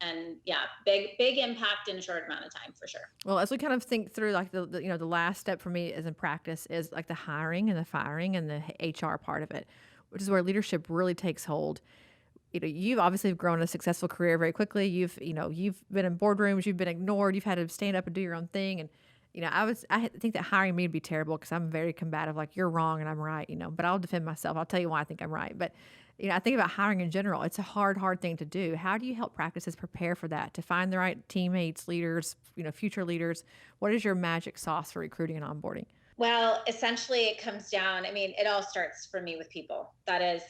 and yeah, big impact in a short amount of time for sure. Well, as we kind of think through, like the last step for me as in practice is like the hiring and the firing and the HR part of it, which is where leadership really takes hold. You've obviously grown a successful career very quickly. You've been in boardrooms, you've been ignored, you've had to stand up and do your own thing. And, I think that hiring me would be terrible, because I'm very combative, like, you're wrong and I'm right, but I'll defend myself. I'll tell you why I think I'm right. But, I think about hiring in general. It's a hard thing to do. How do you help practices prepare for that, to find the right teammates, leaders, future leaders? What is your magic sauce for recruiting and onboarding? Well, essentially it comes down, it all starts for me with people. That is,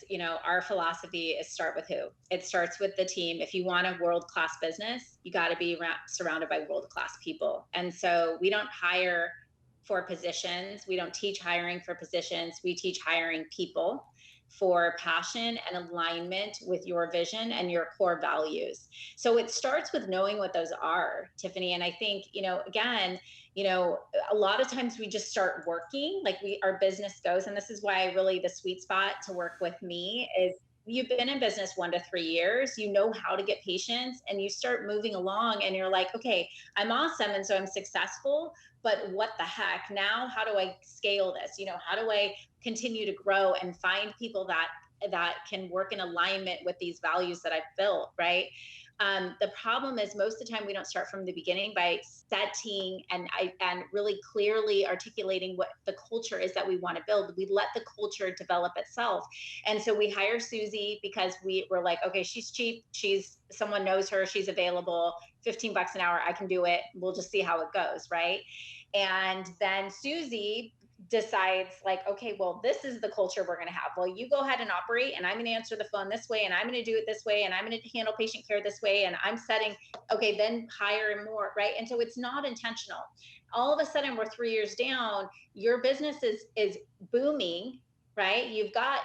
our philosophy is start with who. It starts with the team. If you want a world-class business, you got to be surrounded by world-class people. And so we don't hire for positions. We don't teach hiring for positions. We teach hiring people for passion and alignment with your vision and your core values. So it starts with knowing what those are, Tiffany. And I think, again, a lot of times we just start working, like our business goes. And this is why really the sweet spot to work with me is you've been in business 1 to 3 years, you know how to get patients, and you start moving along and you're like, okay, I'm awesome. And so I'm successful, but what the heck now? How do I scale this? How do I continue to grow and find people that can work in alignment with these values that I've built, right? The problem is most of the time we don't start from the beginning by setting and really clearly articulating what the culture is that we want to build. We let the culture develop itself. And so we hire Susie because we're like, okay, she's cheap. Someone knows her. She's available. $15 an hour. I can do it. We'll just see how it goes. Right. And then Susie decides like, okay, well, this is the culture we're going to have. Well, you go ahead and operate, and I'm going to answer the phone this way, and I'm going to do it this way, and I'm going to handle patient care this way, and I'm setting, okay, then hire more, right? And so it's not intentional. All of a sudden, we're 3 years down, your business is booming, right? You've got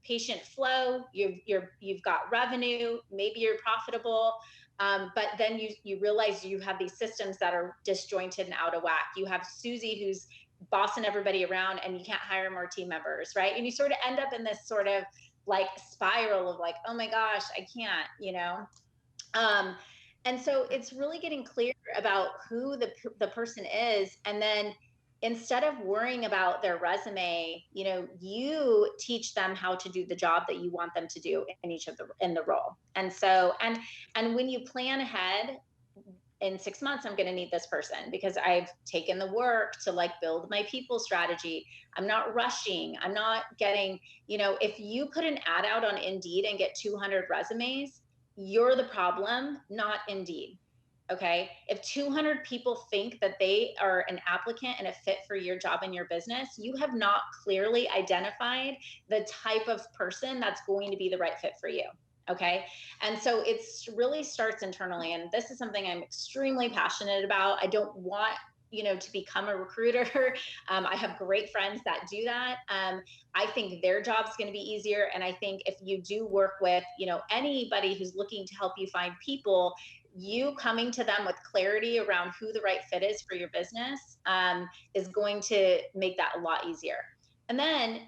patient flow, you've got revenue, maybe you're profitable. But then you realize you have these systems that are disjointed and out of whack. You have Susie who's bossing everybody around, and you can't hire more team members, right? And you sort of end up in this sort of like spiral of like, oh my gosh, I can't, and so it's really getting clear about who the person is, and then instead of worrying about their resume, you teach them how to do the job that you want them to do in the role. And so and when you plan ahead, in 6 months, I'm going to need this person because I've taken the work to like build my people strategy. I'm not rushing. I'm not getting, if you put an ad out on Indeed and get 200 resumes, you're the problem, not Indeed. Okay. If 200 people think that they are an applicant and a fit for your job and your business, you have not clearly identified the type of person that's going to be the right fit for you. Okay. And so it's really starts internally. And this is something I'm extremely passionate about. I don't want, to become a recruiter. I have great friends that do that. I think their job's going to be easier. And I think if you do work with, anybody who's looking to help you find people, you coming to them with clarity around who the right fit is for your business, is going to make that a lot easier. And then,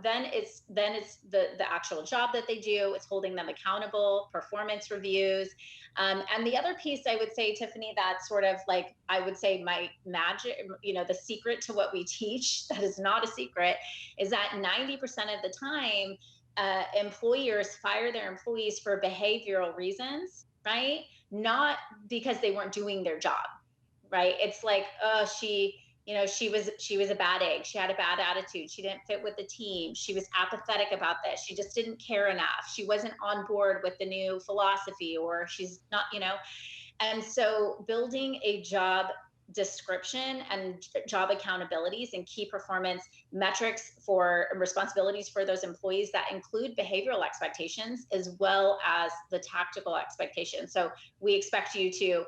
then it's the actual job that they do. It's holding them accountable, performance reviews, and the other piece I would say, Tiffany, that's sort of like I would say my magic, the secret to what we teach that is not a secret, is that 90% of the time, employers fire their employees for behavioral reasons, right? Not because they weren't doing their job, right? It's like, oh, she was a bad egg. She had a bad attitude. She didn't fit with the team. She was apathetic about this. She just didn't care enough. She wasn't on board with the new philosophy, or she's not, and so building a job description and job accountabilities and key performance metrics for responsibilities for those employees that include behavioral expectations as well as the tactical expectations. So we expect you to,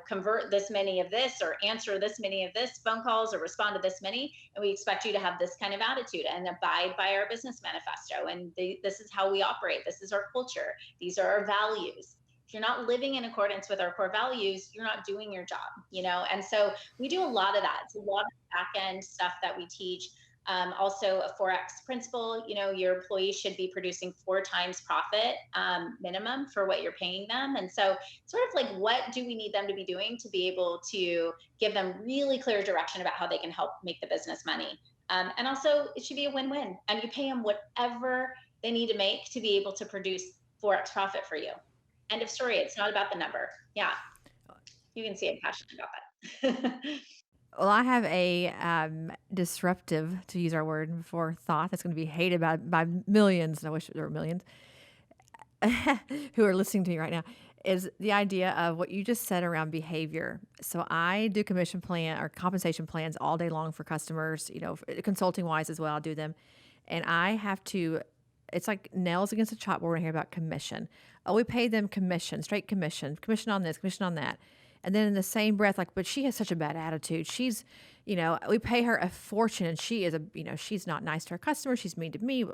convert this many of this, or answer this many of this phone calls, or respond to this many. And we expect you to have this kind of attitude and abide by our business manifesto. And this is how we operate. This is our culture. These are our values. If you're not living in accordance with our core values, you're not doing your job, And so we do a lot of that. It's a lot of back end stuff that we teach. Also a 4X principle, your employees should be producing 4 times profit, minimum, for what you're paying them. And so sort of like, what do we need them to be doing to be able to give them really clear direction about how they can help make the business money? And also it should be a win-win, and you pay them whatever they need to make to be able to produce 4X profit for you. End of story. It's not about the number. Yeah. You can see I'm passionate about that. Well, I have a disruptive, to use our word before, thought that's going to be hated by millions. And I wish there were millions who are listening to me right now. Is the idea of what you just said around behavior. So I do commission plan or compensation plans all day long for customers, consulting wise as well. I do them. And I have to, it's like nails against a chalkboard when I hear about commission. Oh, we pay them commission, straight commission on this, commission on that. And then in the same breath, like, but she has such a bad attitude. She's, we pay her a fortune, and she is she's not nice to her customers. She's mean to me.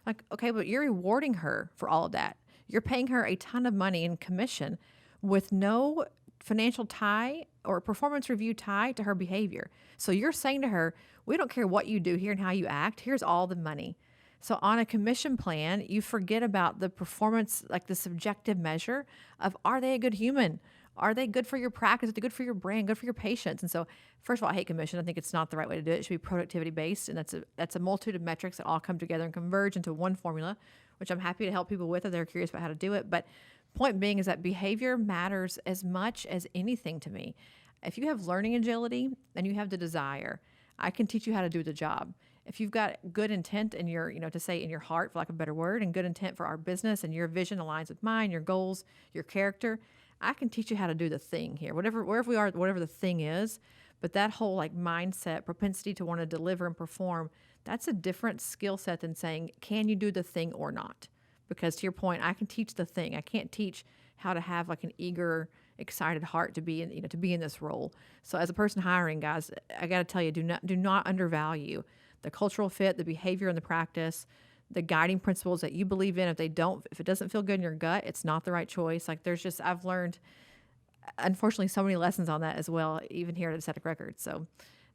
Like, okay, but you're rewarding her for all of that. You're paying her a ton of money in commission with no financial tie or performance review tie to her behavior. So you're saying to her, we don't care what you do here and how you act. Here's all the money. So on a commission plan, you forget about the performance, like the subjective measure of, are they a good human? Are they good for your practice? Are they good for your brand? Good for your patients? And so, first of all, I hate commission. I think it's not the right way to do it. It should be productivity based, and that's a multitude of metrics that all come together and converge into one formula, which I'm happy to help people with if they're curious about how to do it. But point being is that behavior matters as much as anything to me. If you have learning agility and you have the desire, I can teach you how to do the job. If you've got good intent in your, to say in your heart, for lack of a better word, and good intent for our business, and your vision aligns with mine, your goals, your character, I can teach you how to do the thing here, wherever we are, whatever the thing is. But that whole like mindset, propensity to want to deliver and perform, that's a different skill set than saying, can you do the thing or not? Because to your point, I can teach the thing. I can't teach how to have like an eager, excited heart to be in, to be in this role. So as a person hiring, guys, I got to tell you, do not undervalue the cultural fit, the behavior, and the practice, the guiding principles that you believe in. If it doesn't feel good in your gut, it's not the right choice. Like I've learned, unfortunately, so many lessons on that as well, even here at Aesthetic Records. So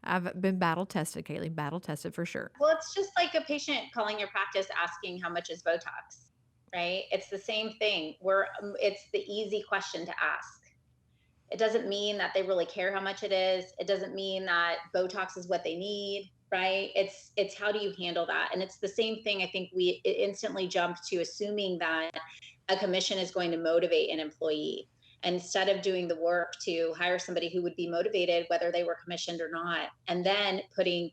I've been battle tested, Kaeli, battle tested for sure. Well, it's just like a patient calling your practice asking how much is Botox, right? It's the same thing. It's the easy question to ask. It doesn't mean that they really care how much it is. It doesn't mean that Botox is what they need, right? It's how do you handle that? And it's the same thing. I think we instantly jumped to assuming that a commission is going to motivate an employee, instead of doing the work to hire somebody who would be motivated whether they were commissioned or not, and then putting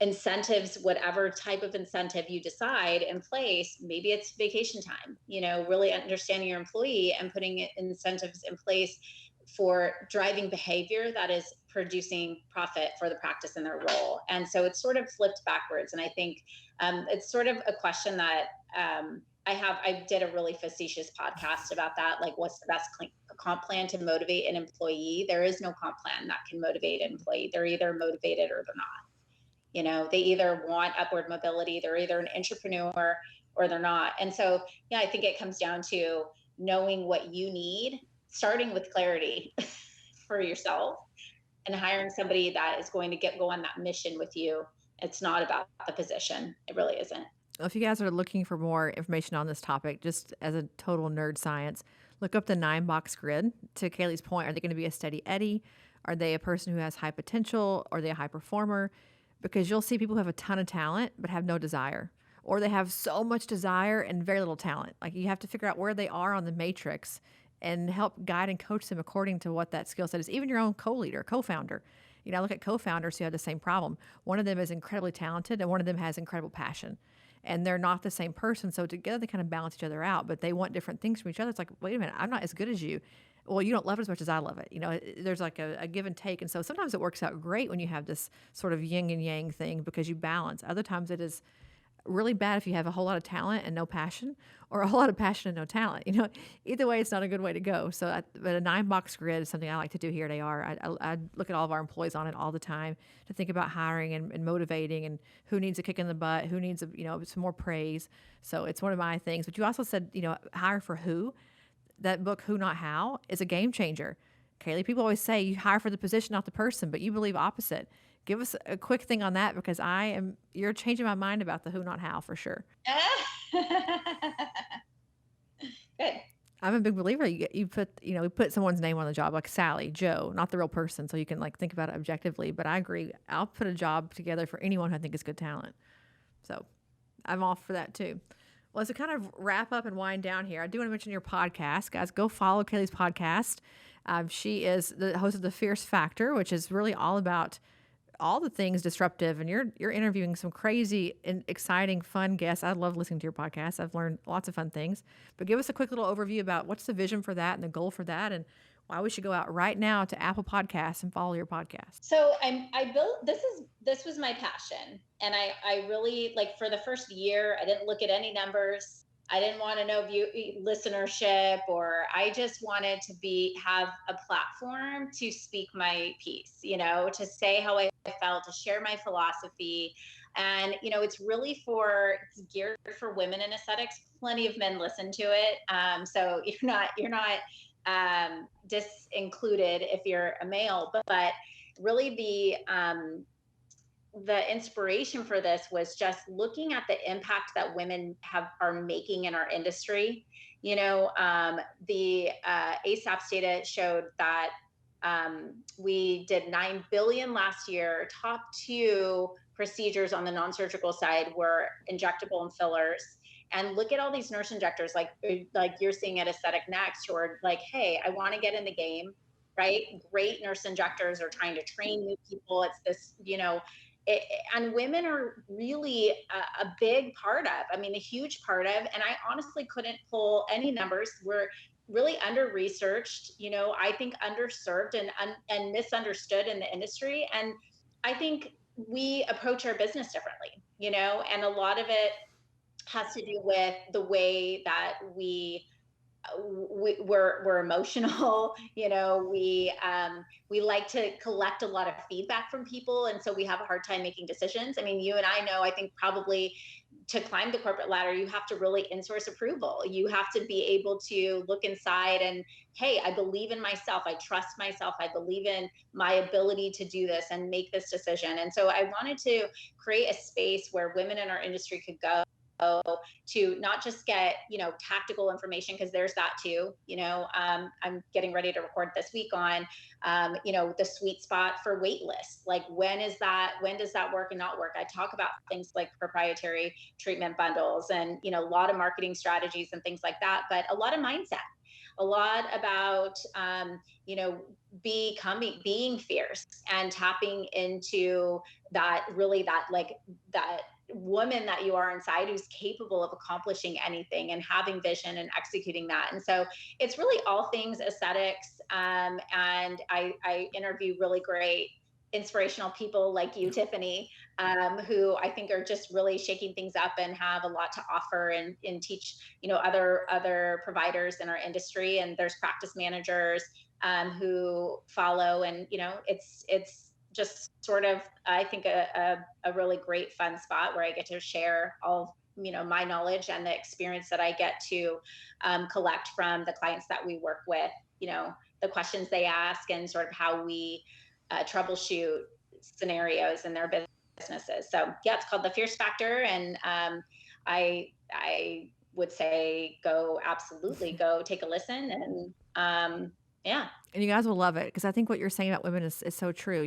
incentives, whatever type of incentive you decide in place. Maybe it's vacation time, really understanding your employee and putting incentives in place for driving behavior that is producing profit for the practice in their role. And so it's sort of flipped backwards. And I think it's sort of a question that I did a really facetious podcast about that. Like, what's the best comp plan to motivate an employee? There is no comp plan that can motivate an employee. They're either motivated or they're not. They either want upward mobility, they're either an entrepreneur or they're not. And so, yeah, I think it comes down to knowing what you need, starting with clarity for yourself, and hiring somebody that is going to go on that mission with you. It's not about the position. It really isn't. Well, if you guys are looking for more information on this topic, just as a total nerd science, look up the 9-box grid. To Kaylee's point, are they going to be a steady Eddie? Are they a person who has high potential? Are they a high performer? Because you'll see people who have a ton of talent but have no desire, or they have so much desire and very little talent. Like, you have to figure out where they are on the matrix and help guide and coach them according to what that skill set is. Even your own co-leader, co-founder. I look at co-founders who have the same problem. One of them is incredibly talented and one of them has incredible passion. And they're not the same person. So together they kind of balance each other out, but they want different things from each other. It's like, wait a minute, I'm not as good as you. Well, you don't love it as much as I love it. There's like a give and take. And so sometimes it works out great when you have this sort of yin and yang thing because you balance. Other times it is really bad if you have a whole lot of talent and no passion, or a whole lot of passion and no talent. Either way, it's not a good way to go. So, but a 9-box grid is something I like to do here at AR. I look at all of our employees on it all the time to think about hiring and motivating, and who needs a kick in the butt, who needs some more praise. So it's one of my things. But you also said hire for who. That book, Who Not How, is a game changer. Kaeli, people always say you hire for the position, not the person, but you believe opposite. Give us a quick thing on that, because you're changing my mind about the who, not how, for sure. Good. I'm a big believer. You put someone's name on the job, like Sally, Joe, not the real person, so you can think about it objectively. But I agree. I'll put a job together for anyone who I think is good talent. So I'm all for that too. Well, to kind of wrap up and wind down here, I do want to mention your podcast. Guys, go follow Kaeli's podcast. She is the host of The Fierce Factor, which is really all about all the things disruptive. And you're interviewing some crazy and exciting, fun guests. I love listening to your podcast. I've learned lots of fun things. But give us a quick little overview about what's the vision for that and the goal for that, and why we should go out right now to Apple Podcasts and follow your podcast. So I built, this was my passion. And I really, for the first year, I didn't look at any numbers. I didn't want to know listenership, or I just wanted to have a platform to speak my piece, to say how I felt, to share my philosophy. And, it's really it's geared for women in aesthetics. Plenty of men listen to it. So you're not disincluded if you're a male, but really the inspiration for this was just looking at the impact that women are making in our industry. The ASAP's data showed that we did 9 billion last year. Top 2 procedures on the non-surgical side were injectable and fillers. And look at all these nurse injectors, like you're seeing at Aesthetic Next, who are like, hey, I want to get in the game, right? Great nurse injectors are trying to train new people. It's this, and women are really a big part of, a huge part of, and I honestly couldn't pull any numbers. We're really under-researched, I think underserved and misunderstood in the industry. And I think we approach our business differently, and a lot of it has to do with the way that we're emotional. We like to collect a lot of feedback from people, and so we have a hard time making decisions. You and I know, I think probably to climb the corporate ladder, you have to really in-source approval. You have to be able to look inside and, hey, I believe in myself. I trust myself. I believe in my ability to do this and make this decision. And so I wanted to create a space where women in our industry could go to not just get, tactical information, because there's that too. I'm getting ready to record this week on, the sweet spot for wait lists. Like, when does that work and not work? I talk about things like proprietary treatment bundles and, a lot of marketing strategies and things like that, but a lot of mindset. a lot about, being fierce and tapping into that, really, that, like, that woman that you are inside who's capable of accomplishing anything and having vision and executing that. And so it's really all things aesthetics. And I interview really great inspirational people like you, Tiffany, who I think are just really shaking things up and have a lot to offer, and teach, other providers in our industry. And there's practice managers, who follow, and it's just sort of, I think, a really great fun spot where I get to share all, my knowledge and the experience that I get to, collect from the clients that we work with, the questions they ask, and sort of how we, troubleshoot scenarios in their businesses. So yeah, it's called the Fierce Factor, and I would say absolutely go take a listen, and yeah. And you guys will love it, because I think what you're saying about women is so true.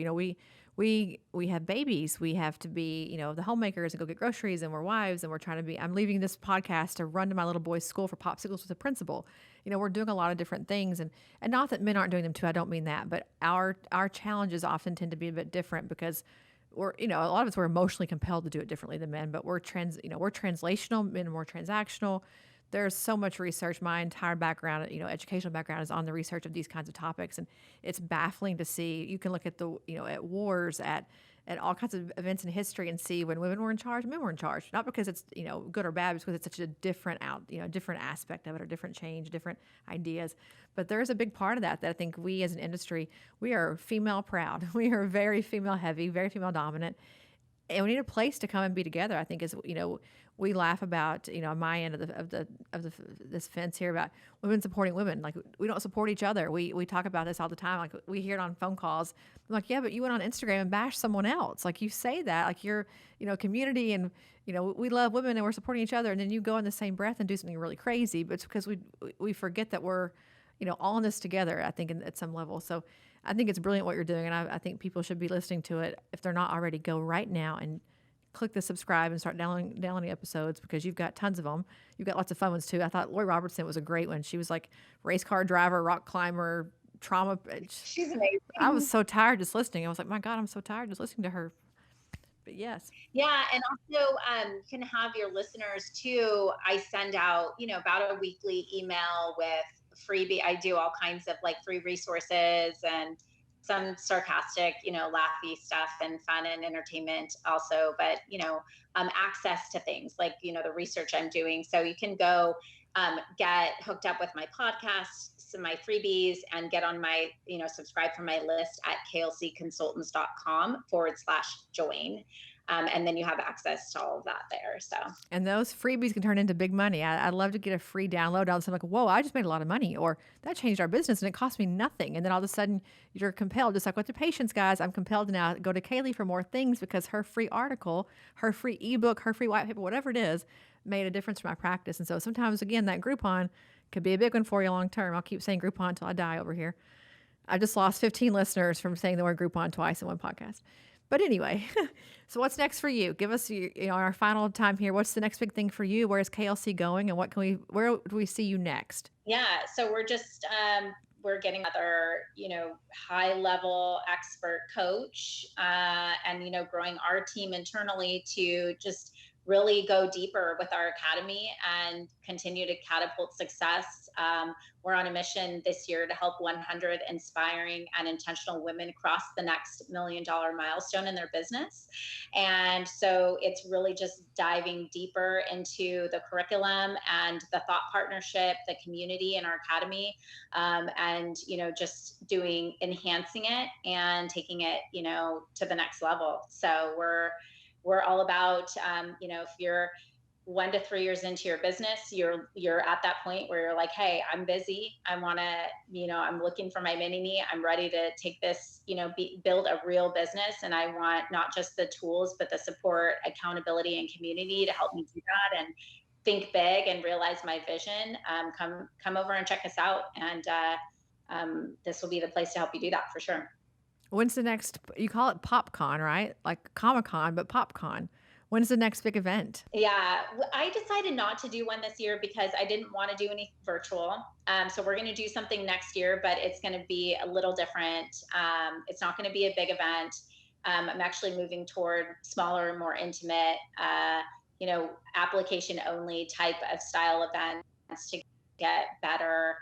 We have babies. We have to be, the homemakers and go get groceries, and we're wives, and we're trying to be. I'm leaving this podcast to run to my little boy's school for popsicles with the principal. We're doing a lot of different things, and not that men aren't doing them too. I don't mean that, but our challenges often tend to be a bit different, because we're, a lot of us, we're emotionally compelled to do it differently than men, but we're translational, men are more transactional. There's so much research. My entire background, educational background, is on the research of these kinds of topics, and it's baffling to see. You can look at at wars, at all kinds of events in history, and see when women were in charge, men were in charge. Not because it's good or bad, but because it's such a different different aspect of it, or different change, different ideas. But there is a big part of that I think we as an industry, we are female proud. We are very female heavy, very female dominant. And we need a place to come and be together. I think is we laugh about on my end of this fence here about women supporting women. Like, we don't support each other. We talk about this all the time. Like, we hear it on phone calls. I'm like, yeah, but you went on Instagram and bashed someone else. Like, you say that like you're community, and we love women and we're supporting each other, and then you go in the same breath and do something really crazy. But it's because we forget that we're all in this together. I think at some level. So I think it's brilliant what you're doing, and I think people should be listening to it. If they're not already, go right now and click the subscribe and start downloading episodes, because you've got tons of them. You've got lots of fun ones too. I thought Lori Robertson was a great one. She was like race car driver, rock climber, trauma. She's amazing. I was so tired just listening. I was like, my God, I'm so tired just listening to her. But yes. Yeah, and also, you can have your listeners too. I send out, about a weekly email with freebie. I do all kinds of like free resources, and some sarcastic, laughy stuff, and fun and entertainment also, but, access to things like, the research I'm doing. So you can go, get hooked up with my podcast, some of my freebies, and get on my, subscribe for my list at klcconsultants.com/join. And then you have access to all of that there. So, and those freebies can turn into big money. I'd love to get a free download. All of a sudden, like, whoa, I just made a lot of money, or that changed our business and it cost me nothing. And then all of a sudden you're compelled, just like with the patients, guys, I'm compelled to now go to Kaeli for more things, because her free article, her free ebook, her free white paper, whatever it is, made a difference for my practice. And so sometimes, again, that Groupon could be a big one for you long term. I'll keep saying Groupon until I die over here. I just lost 15 listeners from saying the word Groupon twice in one podcast. But anyway, so what's next for you? Give us our final time here. What's the next big thing for you? Where's KLC going, and where do we see you next? Yeah, so we're just we're getting another high level expert coach, and growing our team internally to just really go deeper with our academy and continue to catapult success. We're on a mission this year to help 100 inspiring and intentional women cross the next $1 million milestone in their business. And so it's really just diving deeper into the curriculum and the thought partnership, the community in our academy, and just enhancing it and taking it to the next level. So we're all about, if you're 1 to 3 years into your business, you're at that point where you're like, hey, I'm busy. I want to, I'm looking for my mini me. I'm ready to take this, build a real business. And I want not just the tools, but the support, accountability, and community to help me do that and think big and realize my vision. Come over and check us out. And this will be the place to help you do that for sure. When's the next, you call it PopCon, right? Like Comic-Con, but PopCon. When's the next big event? Yeah, I decided not to do one this year because I didn't want to do any virtual. So we're going to do something next year, but it's going to be a little different. It's not going to be a big event. I'm actually moving toward smaller and more intimate, application only type of style events to get better.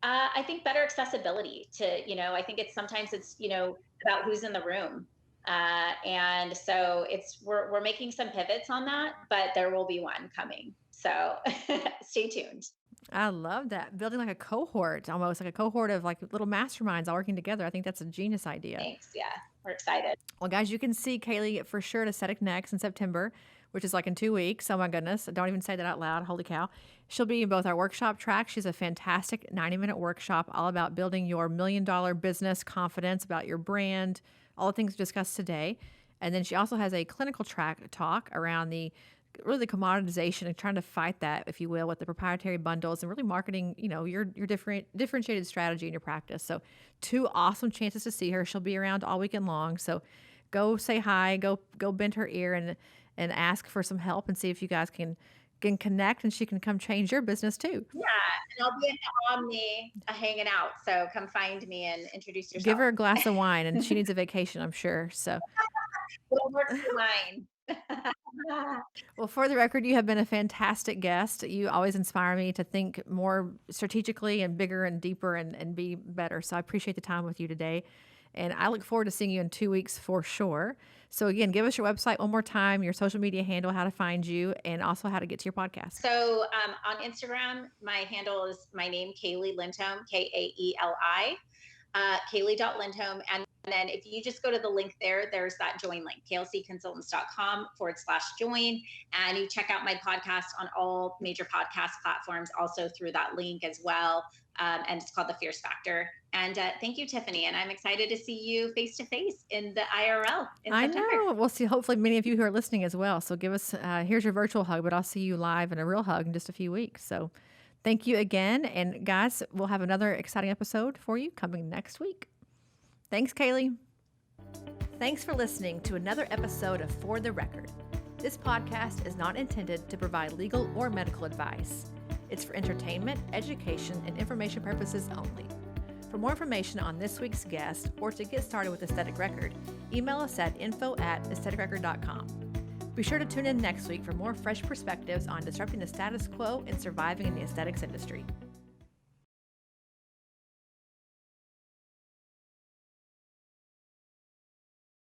I think better accessibility to, I think sometimes it's, about who's in the room. And so we're making some pivots on that, but there will be one coming. So stay tuned. I love that. Building like a cohort, almost like a cohort of like little masterminds all working together. I think that's a genius idea. Thanks. Yeah, we're excited. Well, guys, you can see Kaeli for sure at Aesthetic Next in September, which is like in 2 weeks. Oh my goodness. Don't even say that out loud. Holy cow. She'll be in both our workshop tracks. She's a fantastic 90-minute workshop all about building your $1 million business confidence, about your brand, all the things discussed today. And then she also has a clinical track talk around the commoditization and trying to fight that, if you will, with the proprietary bundles and really marketing, your differentiated strategy in your practice. So 2 awesome chances to see her. She'll be around all weekend long. So go say hi, go bend her ear and ask for some help and see if you guys can connect and she can come change your business too. Yeah, and I'll be in the Omni hanging out. So come find me and introduce yourself. Give her a glass of wine and she needs a vacation, I'm sure. So we'll work through wine. Well, for the record, you have been a fantastic guest. You always inspire me to think more strategically and bigger and deeper and be better. So I appreciate the time with you today. And I look forward to seeing you in 2 weeks for sure. So again, give us your website one more time, your social media handle, how to find you, and also how to get to your podcast. So on Instagram, my handle is my name, Kaeli Lindholm, Kaeli, Kaeli.Lindholm. And then if you just go to the link there's that join link, klcconsultants.com/join. And you check out my podcast on all major podcast platforms, also through that link as well. And it's called The Fierce Factor. And thank you, Tiffany. And I'm excited to see you face to face in the IRL in September. I know. We'll see hopefully many of you who are listening as well. So give us, here's your virtual hug, but I'll see you live in a real hug in just a few weeks. So thank you again. And guys, we'll have another exciting episode for you coming next week. Thanks, Kaeli. Thanks for listening to another episode of For the Record. This podcast is not intended to provide legal or medical advice. It's for entertainment, education, and information purposes only. For more information on this week's guest or to get started with Aesthetic Record, email us at info@aestheticrecord.com. Be sure to tune in next week for more fresh perspectives on disrupting the status quo and surviving in the aesthetics industry.